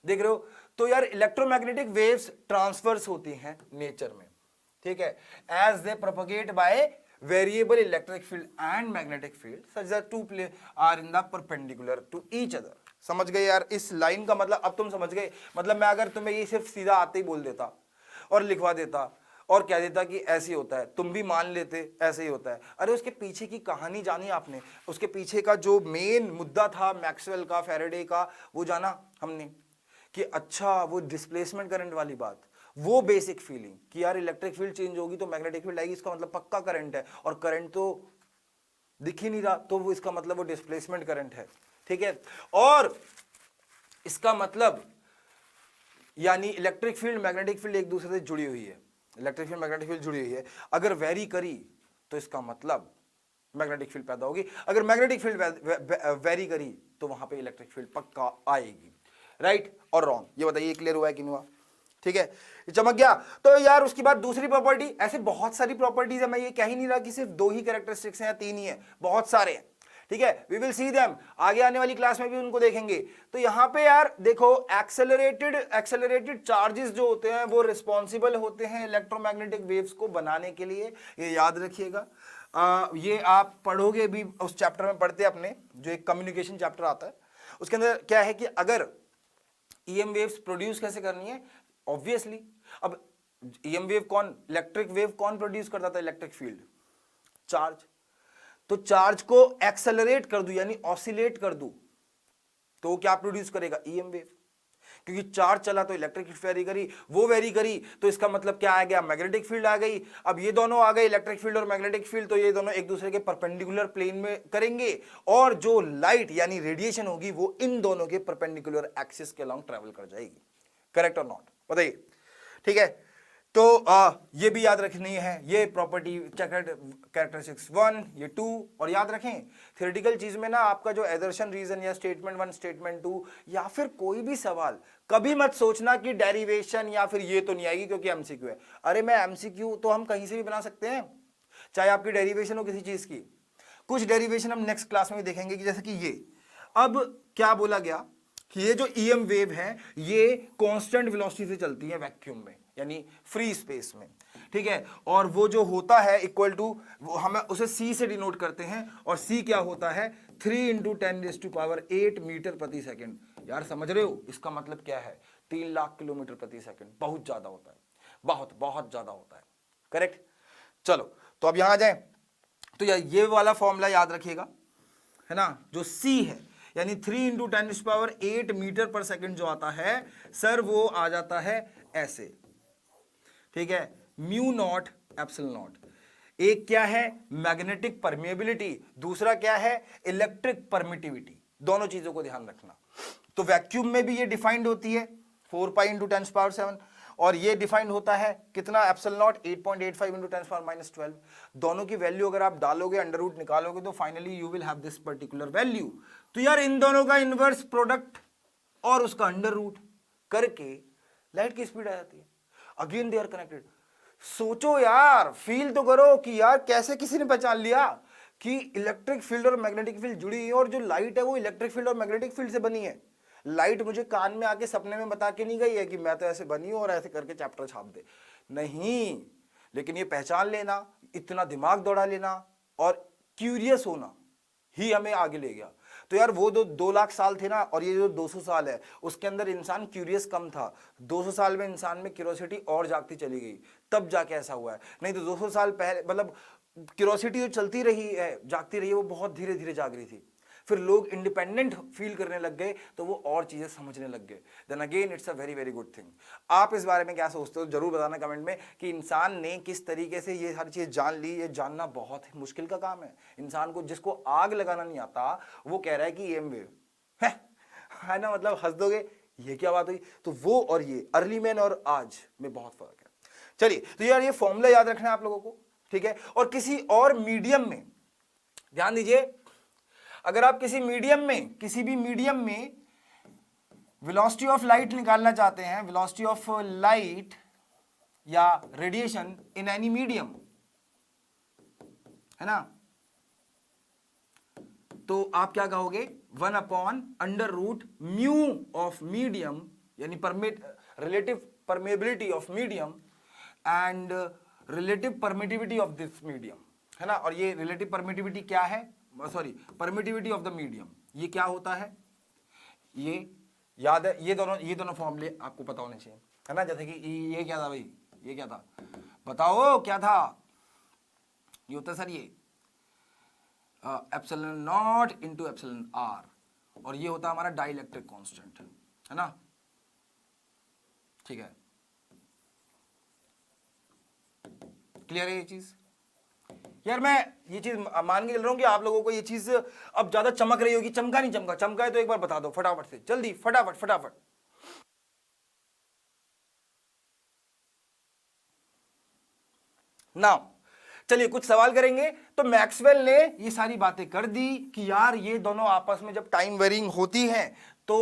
देख रहे हो, तो यार इलेक्ट्रोमैग्नेटिक वेव्स ट्रांसवर्स होती हैं नेचर में, ठीक है, as they propagate by variable electric field and magnetic field such that two plane are in the perpendicular to each other। समझ गए यार इस लाइन का मतलब, अब तुम समझ गए। मतलब मैं अगर तुम्हें ये सिर्फ सीधा आते ही बोल देता और लिखवा देता और कह देता कि ऐसे ही होता है, तुम भी मान लेते ऐसे ही होता है, अरे उसके पीछे की कहानी जानी आपने, उसके पीछे का जो मेन मुद्दा था मैक्सवेल का, फैराडे का, वो जाना हमने कि अच्छा वो डिस्प्लेसमेंट करंट वाली बात, वो बेसिक फीलिंग कि यार इलेक्ट्रिक फील्ड चेंज होगी तो मैग्नेटिक फील्ड आएगी, इसका मतलब पक्का करंट है, और करंट तो दिख ही नहीं रहा तो वो इसका मतलब वो डिस्प्लेसमेंट करंट है, ठीक है। और इसका मतलब यानी इलेक्ट्रिक फील्ड मैग्नेटिक फील्ड एक दूसरे से जुड़ी हुई है, इलेक्ट्रिक फील्ड मैग्नेटिक फील्ड जुड़ी हुई है। अगर वेरी करी तो इसका मतलब मैग्नेटिक फील्ड पैदा होगी, अगर मैग्नेटिक फील्ड वेरी करी तो वहां पे इलेक्ट्रिक फील्ड पक्का आएगी। राइट और रॉन्ग, ये बताइए क्लियर हुआ है कि नहीं हुआ? ठीक है, ये चमक गया। तो यार उसके बाद दूसरी प्रॉपर्टी, ऐसे बहुत सारी प्रॉपर्टीज है, मैं ये कह ही नहीं रहा कि सिर्फ 2 ही कैरेक्टरिस्टिक्स हैं या 3 ही है, बहुत सारे हैं, ठीक है। वी विल सी देम, आगे आने वाली क्लास में भी उनको देखेंगे। तो यहां पे यार देखो, एक्सेलरेटेड चार्जेस जो होते हैं वो रिस्पॉन्सिबल होते हैं इलेक्ट्रोमैग्नेटिक वेव्स को बनाने के लिए, ये याद रखिएगा। ये आप पढ़ोगे भी उस चैप्टर में, पढ़ते अपने जो एक कम्युनिकेशन चैप्टर आता है, उसके अंदर क्या है कि अगर ईएम वेव्स प्रोड्यूस कैसे करनी है, ऑब्वियसली अब ईएम वेव कौन, इलेक्ट्रिक वेव कौन प्रोड्यूस करता था, इलेक्ट्रिक फील्ड, चार्ज। तो चार्ज को एक्सेलरेट कर दूं यानी ऑसिलेट कर दूं तो क्या प्रोड्यूस करेगा, ईएम वेव। क्योंकि चार्ज चला तो इलेक्ट्रिक फील्ड वेरी करी, वो वेरी करी तो इसका मतलब क्या आ गया, मैग्नेटिक फील्ड आ गई। अब ये दोनों आ गए, इलेक्ट्रिक फील्ड और मैग्नेटिक फील्ड, तो ये दोनों एक दूसरे के परपेंडिकुलर प्लेन में करेंगे और जो लाइट यानी रेडिएशन होगी वो इन दोनों के परपेंडिकुलर एक्सिस के अलॉन्ग ट्रेवल कर जाएगी। करेक्ट और नॉट, बताइए, ठीक है। तो ये भी याद रखनी है, ये प्रॉपर्टी कैरेक्टरिस्टिक्स 1, ये 2, और याद रखें थ्योरेटिकल चीज में ना आपका जो एजर्शन रीजन या स्टेटमेंट 1 स्टेटमेंट 2 या फिर कोई भी सवाल कभी मत सोचना कि डेरिवेशन या फिर ये तो नहीं आएगी क्योंकि एमसीक्यू है। अरे मैं एमसीक्यू तो हम कहीं से भी बना सकते हैं, चाहे आपकी डेरिवेशन हो किसी चीज की। कुछ डेरिवेशन हम नेक्स्ट क्लास में भी देखेंगे कि जैसे कि ये, अब क्या बोला गया कि ये जो ईएम वेव है ये कांस्टेंट वेलोसिटी से चलती है वैक्यूम में यानी फ्री स्पेस में, ठीक है। और वो जो होता है इक्वल टू, हम उसे सी से डिनोट करते हैं, और सी क्या होता है, 3 × 10⁸ मीटर प्रति सेकंड। यार समझ रहे हो, इसका मतलब क्या है, 3 लाख किलोमीटर प्रति सेकंड, बहुत ज्यादा होता है, बहुत बहुत ज्यादा होता है। करेक्ट, चलो तो अब यहां आ जाए, तो यार ये वाला फॉर्मूला याद रखिएगा, है ना, जो सी है यानी 3 × 10⁸ मीटर पर सेकंड जो आता है सर, वो आ जाता है ऐसे, ठीक है, म्यू नॉट एप्सिलॉन नॉट। एक क्या है मैग्नेटिक परमिएबिलिटी, दूसरा क्या है इलेक्ट्रिक परमिटिविटी, दोनों चीजों को ध्यान रखना। तो वैक्यूम में भी ये डिफाइंड होती है 4 पाई × 10⁻⁷, और ये डिफाइंड होता है कितना, एप्सिलॉन नॉट 8.85 × 10⁻⁻12। दोनों की वैल्यू अगर आप डालोगे, अंडर रूट निकालोगे, तो finally you will have this particular value. तो यार इन दोनों का इनवर्स प्रोडक्ट और उसका अंडर रूट करके लाइट की स्पीड आ जाती है। Again they are connected. सोचो यार, फील तो करो कि यार कैसे किसी ने पहचान लिया कि इलेक्ट्रिक फील्ड और मैग्नेटिक फील्ड जुड़ी है, और जो लाइट है वो इलेक्ट्रिक फील्ड और मैग्नेटिक फील्ड से बनी है। लाइट मुझे कान में आके सपने में बता के नहीं गई है कि मैं तो ऐसे बनी हूं और ऐसे करके चैप्टर छाप दे, नहीं। लेकिन ये पहचान लेना, इतना दिमाग दौड़ा लेना और क्यूरियस होना ही हमें आगे ले गया। तो यार वो 2 लाख साल थे ना, और ये जो 200 साल है उसके अंदर इंसान क्यूरियस कम था, 200 साल में इंसान में क्यूरियोसिटी और जागती चली गई, तब जाके ऐसा हुआ है। नहीं तो 200 साल पहले मतलब क्यूरियोसिटी जो चलती रही है, जागती रही है, वो बहुत धीरे धीरे जाग रही थी। फिर लोग इंडिपेंडेंट फील करने लग गए तो वो और चीजें समझने लग गए। Then again it's a very very good thing. आप इस बारे में क्या सोचते हो जरूर बताना कमेंट में कि इंसान ने किस तरीके से ये हर चीज जान ली। ये जानना बहुत ही मुश्किल का काम है। इंसान को, जिसको आग लगाना नहीं आता, वो कह रहा है कि ईएम वेव है ना, मतलब हंस दोगे ये क्या बात हुई। तो वो और ये अर्ली मैन और आज में बहुत फर्क है। चलिए, तो यार ये फॉर्मूला याद रखना है आप लोगों को, ठीक है। और किसी और मीडियम में ध्यान दीजिए, अगर आप किसी भी मीडियम में वेलोसिटी ऑफ लाइट निकालना चाहते हैं, वेलोसिटी ऑफ लाइट या रेडिएशन इन एनी मीडियम, है ना, तो आप क्या कहोगे, 1/√μ ऑफ मीडियम यानी relative permeability of medium and relative permittivity of this medium, है ना। और ये रिलेटिव परमिटिविटी क्या है, sorry permittivity of the medium, ये क्या होता है, ये याद है, ये दोनों फॉर्मूले आपको पता होने चाहिए, है ना। जैसे कि ये क्या था भाई, ये क्या था, बताओ क्या था, ये होता है सर ये epsilon naught into epsilon r, और ये होता है हमारा डाइलेक्ट्रिक कांस्टेंट, है ना, ठीक है। क्लियर है ये चीज, यार मैं ये चीज मान के चल रहा हूं कि आप लोगों को ये चीज अब ज्यादा चमक रही होगी। चमका नहीं चमका? चमका है तो एक बार बता दो फटाफट से, जल्दी, फटाफट फटाफट। नाउ चलिए कुछ सवाल करेंगे। तो मैक्सवेल ने ये सारी बातें कर दी कि यार ये दोनों आपस में जब टाइम वेरिंग होती हैं तो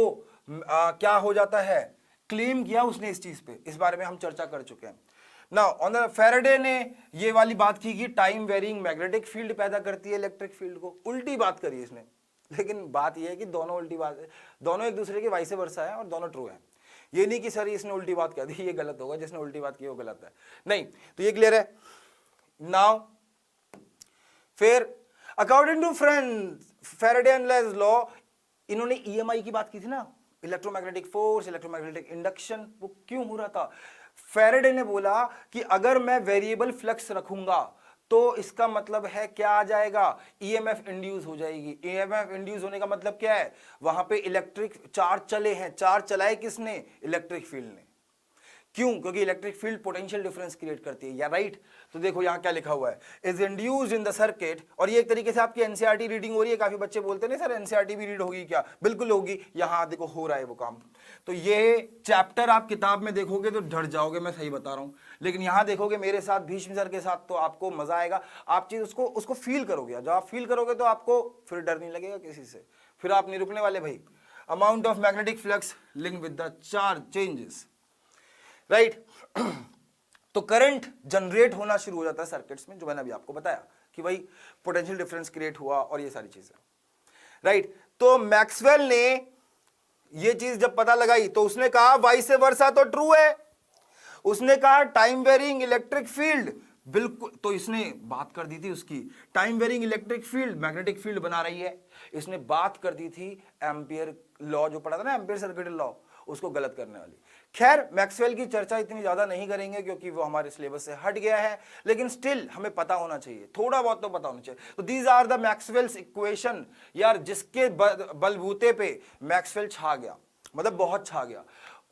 क्या हो जाता है, क्लेम किया उसने इस चीज पे, इस बारे में हम चर्चा कर चुके हैं। नाउ ऑन द फेराडे ने ये वाली बात की कि टाइम वेरिंग मैग्नेटिक फील्ड पैदा करती है इलेक्ट्रिक फील्ड को, उल्टी बात करी इसने। लेकिन बात यह है कि दोनों उल्टी बात है, दोनों एक दूसरे के वाइस वर्सा है और दोनों ट्रू है। ये नहीं कि सर इसने उल्टी बात कह दी ये गलत होगा, जिसने उल्टी बात की वो गलत है, नहीं। तो ये क्लियर है। नाउ फिर according to Faraday and Lenz law, इन्होंने ईएमआई की बात की थी ना, इलेक्ट्रोमैग्नेटिक फोर्स, इलेक्ट्रोमैग्नेटिक इंडक्शन, वो क्यों हो रहा था? फैराडे ने बोला कि अगर मैं वेरिएबल फ्लक्स रखूंगा तो इसका मतलब है क्या आ जाएगा, ईएमएफ इंड्यूस हो जाएगी। ईएमएफ इंड्यूस होने का मतलब क्या है, वहां पे इलेक्ट्रिक चार्ज चले हैं। चार्ज चलाए किसने? इलेक्ट्रिक फील्ड ने। क्यों? क्योंकि electric field potential difference create करती है, या राइट? तो देखो यहां क्या लिखा हुआ है, is induced in the circuit. और ये एक तरीके से आपकी एनसीईआरटी रीडिंग हो रही है। काफी बच्चे बोलते हैं सर एनसीईआरटी भी रीड होगी क्या? बिल्कुल होगी। यहां देखो हो रहा है वो काम। तो ये चैप्टर आप किताब में देखोगे तो डर जाओगे, मैं सही बता रहा हूं। लेकिन यहां देखोगे मेरे साथ, भीष्म सर के साथ, तो आपको मजा आएगा। आप चीज उसको फील करोगे। जब आप फील करोगे तो आपको फिर डर नहीं लगेगा किसी से, फिर आप नहीं रुकने वाले भाई। Amount of magnetic flux link with the charge changes, right? तो करंट जनरेट होना शुरू हो जाता है सर्किट्स में, जो मैंने अभी आपको बताया कि भाई पोटेंशियल डिफरेंस क्रिएट हुआ और ये सारी चीजें, राइट? तो मैक्सवेल ने ये चीज जब पता लगाई तो उसने कहा वाइस वर्सा तो ट्रू है। उसने कहा टाइम वेरिंग इलेक्ट्रिक फील्ड, बिल्कुल। तो इसने बात कर दी थी उसकी, time varying electric field magnetic field बना रही है। इसने बात कर दी थी एम्पियर लॉ जो पढ़ा था ना, एम्पियर सर्किट लॉ, उसको गलत करने वाली। खैर मैक्सवेल की चर्चा इतनी ज्यादा नहीं करेंगे क्योंकि वो हमारे सिलेबस से हट गया है, लेकिन स्टिल हमें पता होना चाहिए, थोड़ा बहुत तो पता होना चाहिए। तो these are the Maxwell's equation, यार जिसके बलबूते पे मैक्सवेल छा गया, मतलब बहुत छा गया।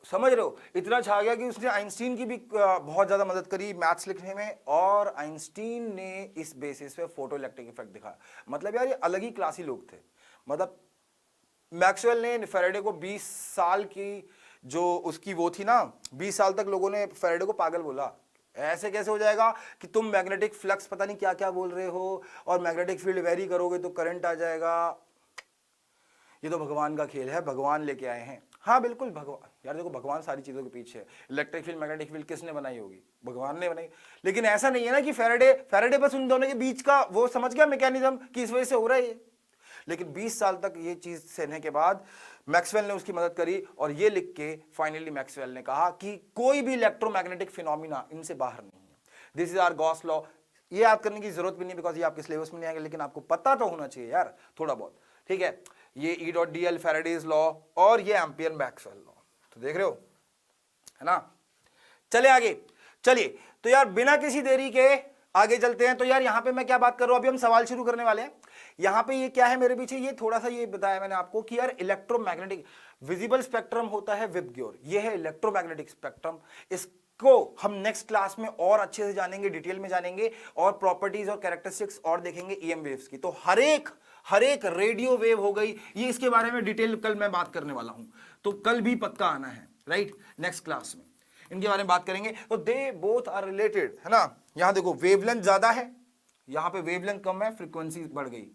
समझ रहे हो? इतना छा गया कि उसने आइंस्टीन की भी बहुत ज्यादा मदद करी मैथ्स लिखने में, और आइंस्टीन ने इस बेसिस पे फोटो इलेक्ट्रिक इफेक्ट दिखाया। मतलब यार ये अलग ही क्लासी लोग थे। मतलब मैक्सवेल ने फैराडे को 20 साल की जो उसकी वो थी ना, 20 साल तक लोगों ने फैराडे को पागल बोला। ऐसे कैसे हो जाएगा कि तुम मैग्नेटिक फ्लक्स पता नहीं क्या क्या बोल रहे हो, और मैग्नेटिक फील्ड वेरी करोगे तो करंट आ जाएगा। ये तो भगवान का खेल है, भगवान लेके आए हैं। हाँ बिल्कुल भगवान, यार देखो भगवान सारी चीजों के पीछे है। इलेक्ट्रिक फील्ड मैग्नेटिक फील्ड किसने बनाई होगी? भगवान ने बनाई। लेकिन ऐसा नहीं है ना कि फैराडे बस उन दोनों के बीच का वो समझ गया मैकेनिज्म कि इस वजह से हो रहा है। लेकिन 20 साल तक ये चीज सहने के बाद मैक्सवेल ने उसकी मदद करी, और ये लिख के फाइनली मैक्सवेल ने कहा कि कोई भी इलेक्ट्रोमैग्नेटिक फिनोमिना इनसे बाहर नहीं है। This is our Gauss law. ये याद करने की जरूरत भी नहीं, बिकॉज ये आपके सिलेबस में नहीं आएगा, लेकिन आपको पता तो होना चाहिए यार थोड़ा बहुत, ठीक है? ये E dot D L Faraday's law और ये एम्पियर मैक्सवेल लॉ, तो देख रहे हो, है ना? चले आगे, चलिए। तो यार बिना किसी देरी के आगे चलते हैं। तो यार यहां पे मैं क्या बात कर रहा हूं, अभी हम सवाल शुरू करने वाले हैं। यहां पे ये क्या है मेरे पीछे, ये थोड़ा सा ये बताया मैंने आपको कि यार इलेक्ट्रोमैग्नेटिक विजिबल स्पेक्ट्रम होता है विबग्योर, ये है इलेक्ट्रोमैग्नेटिक स्पेक्ट्रम। इसको हम नेक्स्ट क्लास में और अच्छे से जानेंगे, डिटेल में जानेंगे, और प्रॉपर्टीज और कैरेक्टरिस्टिक्स और देखेंगे ईएम वेव्स की। तो हर एक रेडियो वेव हो गई, ये इसके बारे में डिटेल कल मैं बात करने वाला हूं, तो कल भी पक्का आना है, राइट? नेक्स्ट क्लास में इनके बारे में बात करेंगे। तो दे बोथ आर रिलेटेड, है ना? यहां देखो वेवलेंथ ज्यादा है, यहां पे वेवलेंथ कम है, फ्रीक्वेंसी बढ़ गई।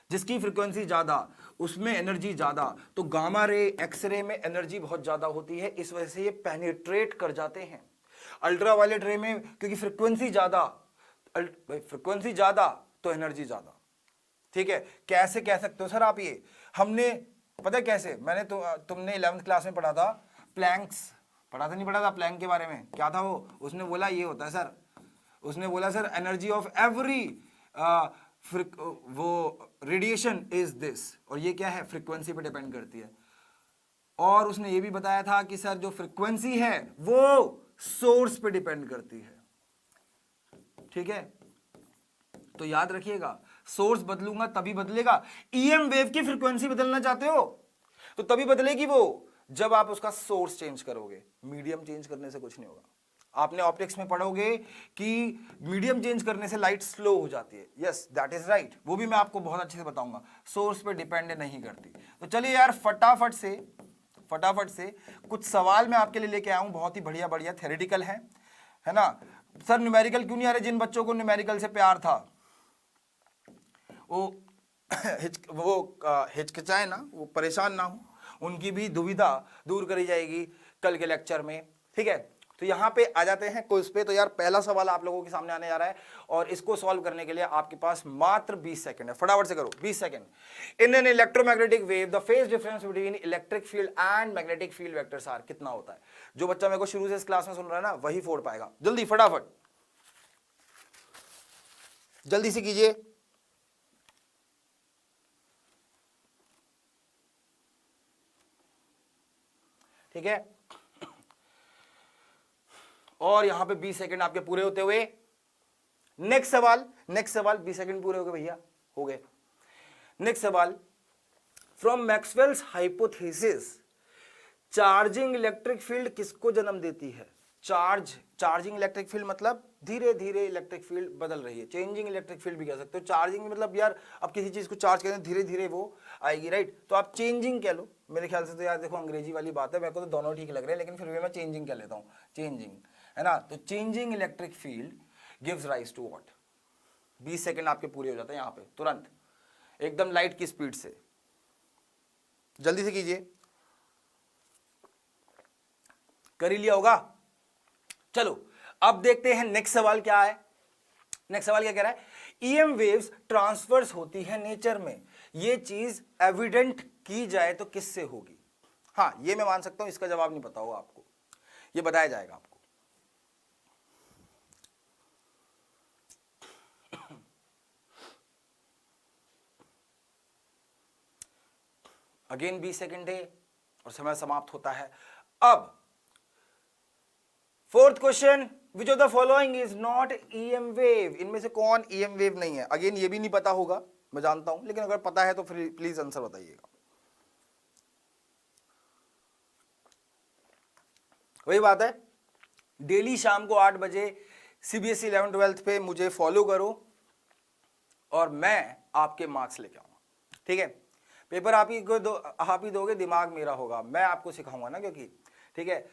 जिसकी फ्रीक्वेंसी ज्यादा उसमें एनर्जी ज्यादा। तो गामा रे, एक्सरे में एनर्जी बहुत ज्यादा होती है, इस वजह से ये पेनिट्रेट कर जाते हैं। अल्ट्रावायलेट रे में क्योंकि फ्रीक्वेंसी ज्यादा तो एनर्जी ज्यादा, ठीक है? कैसे कह सकते हो सर आप? ये हमने पता है कैसे, मैंने तुमने 11th क्लास में पढ़ा था, प्लैंक्स पढ़ा था, नहीं पढ़ा था प्लैंक के बारे में? क्या था वो? उसने बोला ये होता है सर, उसने बोला सर एनर्जी ऑफ एवरी वो रेडिएशन इज दिस, और ये क्या है? फ्रीक्वेंसी पे डिपेंड करती है। और उसने ये भी बताया था कि सर जो फ्रीक्वेंसी है वो सोर्स पे डिपेंड करती है, ठीक है? तो याद रखिएगा, सोर्स बदलूंगा तभी बदलेगा। ईएम वेव की फ्रीक्वेंसी बदलना चाहते हो तो तभी बदलेगी वो, जब आप उसका सोर्स चेंज करोगे। मीडियम चेंज करने से कुछ नहीं होगा। आपने ऑप्टिक्स में पढ़ोगे कि मीडियम चेंज करने से लाइट स्लो हो जाती है। यस दैट इज राइट, वो भी मैं आपको बहुत अच्छे से बताऊंगा, सोर्स पे डिपेंड नहीं करती। तो चलिए यार फटाफट से कुछ सवाल मैं आपके लिए लेके आया हूं, बहुत ही बढ़िया बढ़िया थ्योरेटिकल है ना। सर न्यूमेरिकल क्यों नहीं आ रहे? जिन बच्चों को न्यूमेरिकल से प्यार था वो हिचकिचाए ना, वो परेशान ना हो, उनकी भी दुविधा दूर करी जाएगी कल के लेक्चर में, ठीक है। तो यहां पे आ जाते हैं क्विज पे। तो यार पहला सवाल आप लोगों के सामने आने जा रहा है और इसको सॉल्व करने के लिए आपके पास मात्र 20 सेकंड है, फटाफट से करो 20 second. In an electromagnetic wave the phase difference between electric field and magnetic field vectors are, कितना होता है? जो बच्चा मेरे को शुरू से इस क्लास में सुन रहा है ना वही फोड़ पाएगा, जल्दी फटाफट जल्दी से कीजिए। ठीक है, और यहां पे 20 सेकंड आपके पूरे होते हुए नेक्स्ट सवाल 20 सेकंड पूरे हो गए भैया, हो गए। नेक्स्ट सवाल, from Maxwell's hypothesis charging electric field किसको जन्म देती है? चार्जिंग इलेक्ट्रिक फील्ड मतलब धीरे धीरे इलेक्ट्रिक फील्ड बदल रही है, चेंजिंग इलेक्ट्रिक फील्ड भी कह सकते हो। चार्जिंग मतलब यार अब किसी चीज को चार्ज करें धीरे धीरे वो आएगी, राइट। तो आप चेंजिंग कह लो मेरे ख्याल से। तो यार देखो अंग्रेजी वाली बात है, मेरे को तो दोनों ठीक लग रहे हैं, लेकिन फिर भी मैं चेंजिंग कह लेता हूं, चेंजिंग, है ना। तो changing electric field gives rise to what? 20 second आपके पूरे हो जाते हैं यहां पे तुरंत, एकदम लाइट की स्पीड से, जल्दी से कीजिए। कर ही लिया होगा। चलो अब देखते हैं नेक्स्ट सवाल क्या है। नेक्स्ट सवाल क्या कह रहा है? ईएम वेव्स ट्रांसफर्स होती है नेचर में, ये चीज एविडेंट की जाए तो किससे होगी? हाँ ये मैं मान सकता हूं, इसका जवाब नहीं पता होगा आपको, ये बताया जाएगा आपको। अगेन 20 सेकेंड है और समय समाप्त होता है। अब fourth question, which of the following is not EM wave? इनमें से कौन ईएम वेव नहीं है? अगेन ये भी नहीं पता होगा, मैं जानता हूं, लेकिन अगर पता है तो फिर प्लीज आंसर बताइएगा। वही बात है, डेली शाम को 8 बजे सीबीएसई 11th 12th पे मुझे फॉलो करो और मैं आपके मार्क्स लेके आऊंगा, ठीक है। पेपर आप ही दोगे, दिमाग मेरा होगा, मैं आपको सिखाऊंगा ना, क्योंकि ठीक है।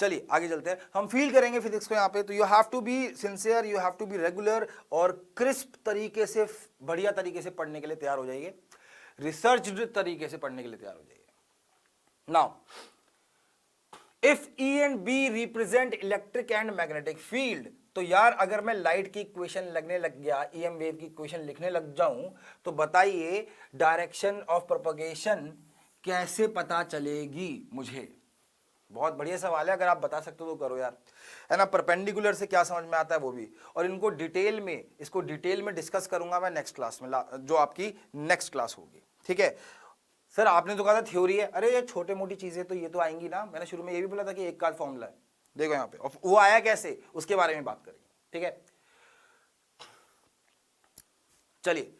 चलिए आगे चलते हैं, हम फील करेंगे फिजिक्स को यहाँ पे। तो you have to be sincere, you have to be regular और क्रिस्प तरीके से, बढ़िया तरीके से पढ़ने के लिए तैयार हो जाइए, रिसर्च्ड तरीके से पढ़ने के लिए तैयार हो जाइए। Now if E and B represent electric and magnetic field, तो यार अगर मैं लाइट की इक्वेशन लगने लग गया, ईएम वेव की इक्वेशन लिखने लग जाऊं, तो बताइए डायरेक्शन ऑफ प्रोपगेशन कैसे पता चलेगी मुझे? बहुत बढ़िया सवाल है, अगर आप बता सकते हो तो करो यार, है ना। परपेंडिकुलर से क्या समझ में आता है वो भी, और इसको डिटेल में डिस्कस करूंगा मैं नेक्स्ट क्लास में, जो आपकी नेक्स्ट क्लास होगी, ठीक है। सर आपने तो कहा था थ्योरी है, अरे ये छोटे मोटी चीजें तो ये तो आएंगी ना, मैंने शुरू में ये भी बोला था कि एक का फॉर्मूला है, देखो यहाँ पे, और वो आया कैसे उसके बारे में बात करेंगे, ठीक है। चलिए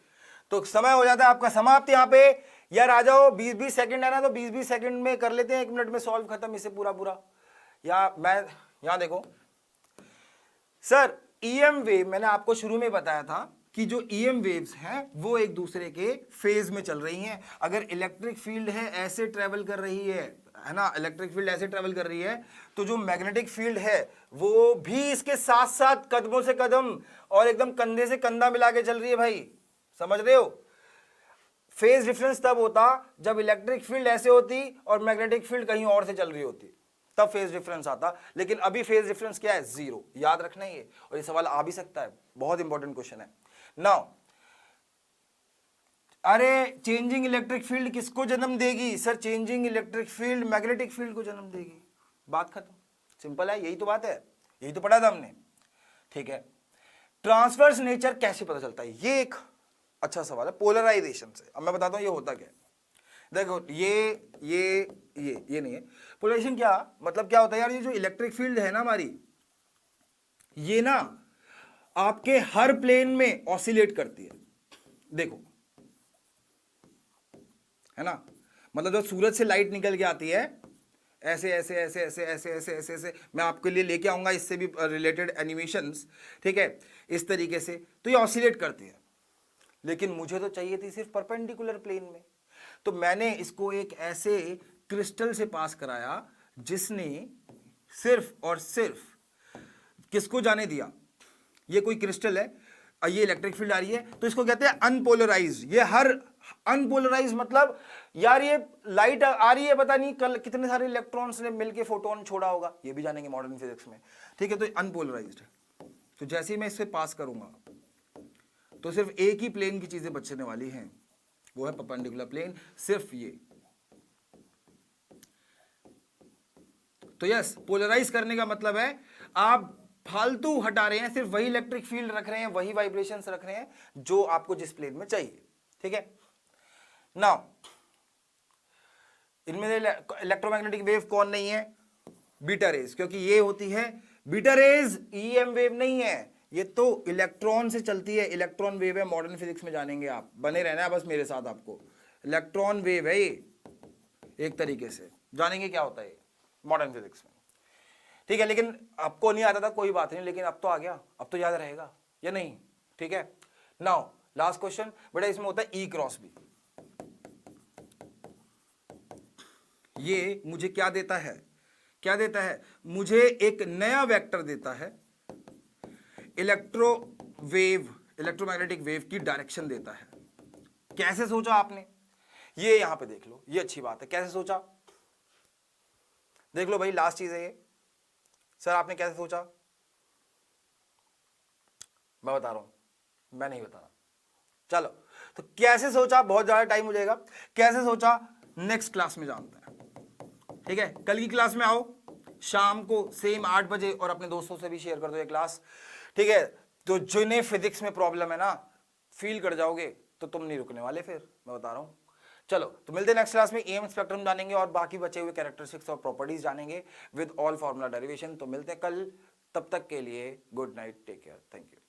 तो समय हो जाता है आपका समाप्त यहाँ पे। यार आ जाओ, 20-20 सेकंड है ना, तो 20-20 सेकंड में कर लेते हैं, 1 मिनट में सॉल्व खत्म इसे पूरा। यहां देखो सर, ईएम वेव मैंने आपको शुरू में बताया था कि जो ईएम वेव्स हैं वो एक दूसरे के फेज में चल रही हैं। अगर इलेक्ट्रिक फील्ड है ऐसे ट्रेवल कर रही है ना, इलेक्ट्रिक फील्ड ऐसे ट्रेवल कर रही है, तो जो मैग्नेटिक फील्ड है वो भी इसके साथ साथ कदमों से कदम और एकदम कंधे से कंधा मिला के चल रही है भाई, समझ रहे हो। फेज डिफरेंस तब होता जब इलेक्ट्रिक फील्ड ऐसे होती और मैग्नेटिक फील्ड कहीं और से चल रही होती, तब फेज डिफरेंस आता, लेकिन अभी फेज डिफरेंस क्या है? 0। याद रखना ये, और ये सवाल आ भी सकता है, बहुत इंपॉर्टेंट क्वेश्चन है। नाउ अरे चेंजिंग इलेक्ट्रिक फील्ड किसको जन्म देगी? Sir changing electric field magnetic field को जन्म देगी, बात खत्म, सिंपल है, यही तो बात है, यही तो पढ़ा था हमने, ठीक है। ट्रांसवर्स नेचर कैसे पता चलता है? ये एक अच्छा सवाल है, पोलराइजेशन से। अब मैं बताता हूं ये होता क्या है। देखो ये नहीं है पोलराइजेशन। क्या मतलब, क्या होता है यार, ये जो इलेक्ट्रिक फील्ड है ना हमारी, ये ना आपके हर प्लेन में ऑसिलेट करती है, देखो, है ना। मतलब जब सूरज से लाइट निकल के आती है ऐसे ऐसे ऐसे ऐसे ऐसे ऐसे ऐसे ऐसे मैं आपके लिए लेके आऊंगा इससे भी रिलेटेड एनिमेशंस, ठीक है, इस तरीके से। तो ये ऑसिलेट करती है, लेकिन मुझे तो चाहिए थी सिर्फ परपेंडिकुलर प्लेन में। तो मैंने इसको एक ऐसे क्रिस्टल से पास कराया जिसने सिर्फ और सिर्फ किसको जाने दिया, ये कोई क्रिस्टल है, ये इलेक्ट्रिक फील्ड आ रही है, तो इसको कहते हैं अनपोलराइज। ये हर अनपोलराइज मतलब यार ये लाइट आ रही है, पता नहीं कल कितने सारे इलेक्ट्रॉन्स ने मिलके फोटोन छोड़ा होगा, ये भी जानेंगे मॉडर्न फिजिक्स में, ठीक है। तो अनपोलराइज्ड है, तो जैसे ही मैं इससे पास करूंगा तो सिर्फ एक ही प्लेन की चीजें बचने वाली हैं, वो है परपेंडिकुलर प्लेन, सिर्फ ये। तो यस, पोलराइज करने का मतलब है आप फालतू हटा रहे हैं, सिर्फ वही इलेक्ट्रिक फील्ड रख रहे हैं, वही वाइब्रेशंस रख रहे हैं जो आपको जिस प्लेन में चाहिए, ठीक है। नाउ इनमें इलेक्ट्रोमैग्नेटिक वेव कौन नहीं है, बीटा रेज, क्योंकि ये होती है बीटा रेज, ईएम वेव नहीं है, ये तो इलेक्ट्रॉन से चलती है, इलेक्ट्रॉन वेव है। मॉडर्न फिजिक्स में जानेंगे आप, बने रहना है बस मेरे साथ, आपको इलेक्ट्रॉन वेव है ये, एक तरीके से जानेंगे क्या होता है मॉडर्न फिजिक्स में, ठीक है। लेकिन आपको नहीं आता था कोई बात नहीं, लेकिन अब तो आ गया, अब तो याद रहेगा या नहीं, ठीक है। नाउ लास्ट क्वेश्चन बेटा, इसमें होता है ई क्रॉस बी। ये मुझे क्या देता है, क्या देता है, मुझे एक नया वेक्टर देता है, इलेक्ट्रोमैग्नेटिक वेव की डायरेक्शन देता है। कैसे सोचा आपने, ये यहां पे देख लो, ये अच्छी बात है, कैसे सोचा देख लो भाई, लास्ट चीज है ये। सर आपने कैसे सोचा, मैं बता रहा हूं, मैं नहीं बता रहा, चलो। तो कैसे सोचा, बहुत ज्यादा टाइम हो जाएगा, कैसे सोचा नेक्स्ट क्लास में जानते हैं, ठीक है। कल की क्लास में आओ शाम को सेम 8 बजे, और अपने दोस्तों से भी शेयर कर दो ये क्लास, ठीक है। तो जिन्हें फिजिक्स में प्रॉब्लम है ना, फील कर जाओगे तो तुम नहीं रुकने वाले, फिर मैं बता रहा हूं। चलो तो मिलते हैं नेक्स्ट क्लास में, ईएम स्पेक्ट्रम जानेंगे और बाकी बचे हुए कैरेक्टरिस्टिक्स और प्रॉपर्टीज जानेंगे विद ऑल फार्मूला डेरिवेशन। तो मिलते हैं कल, तब तक के लिए good night, take care, thank you.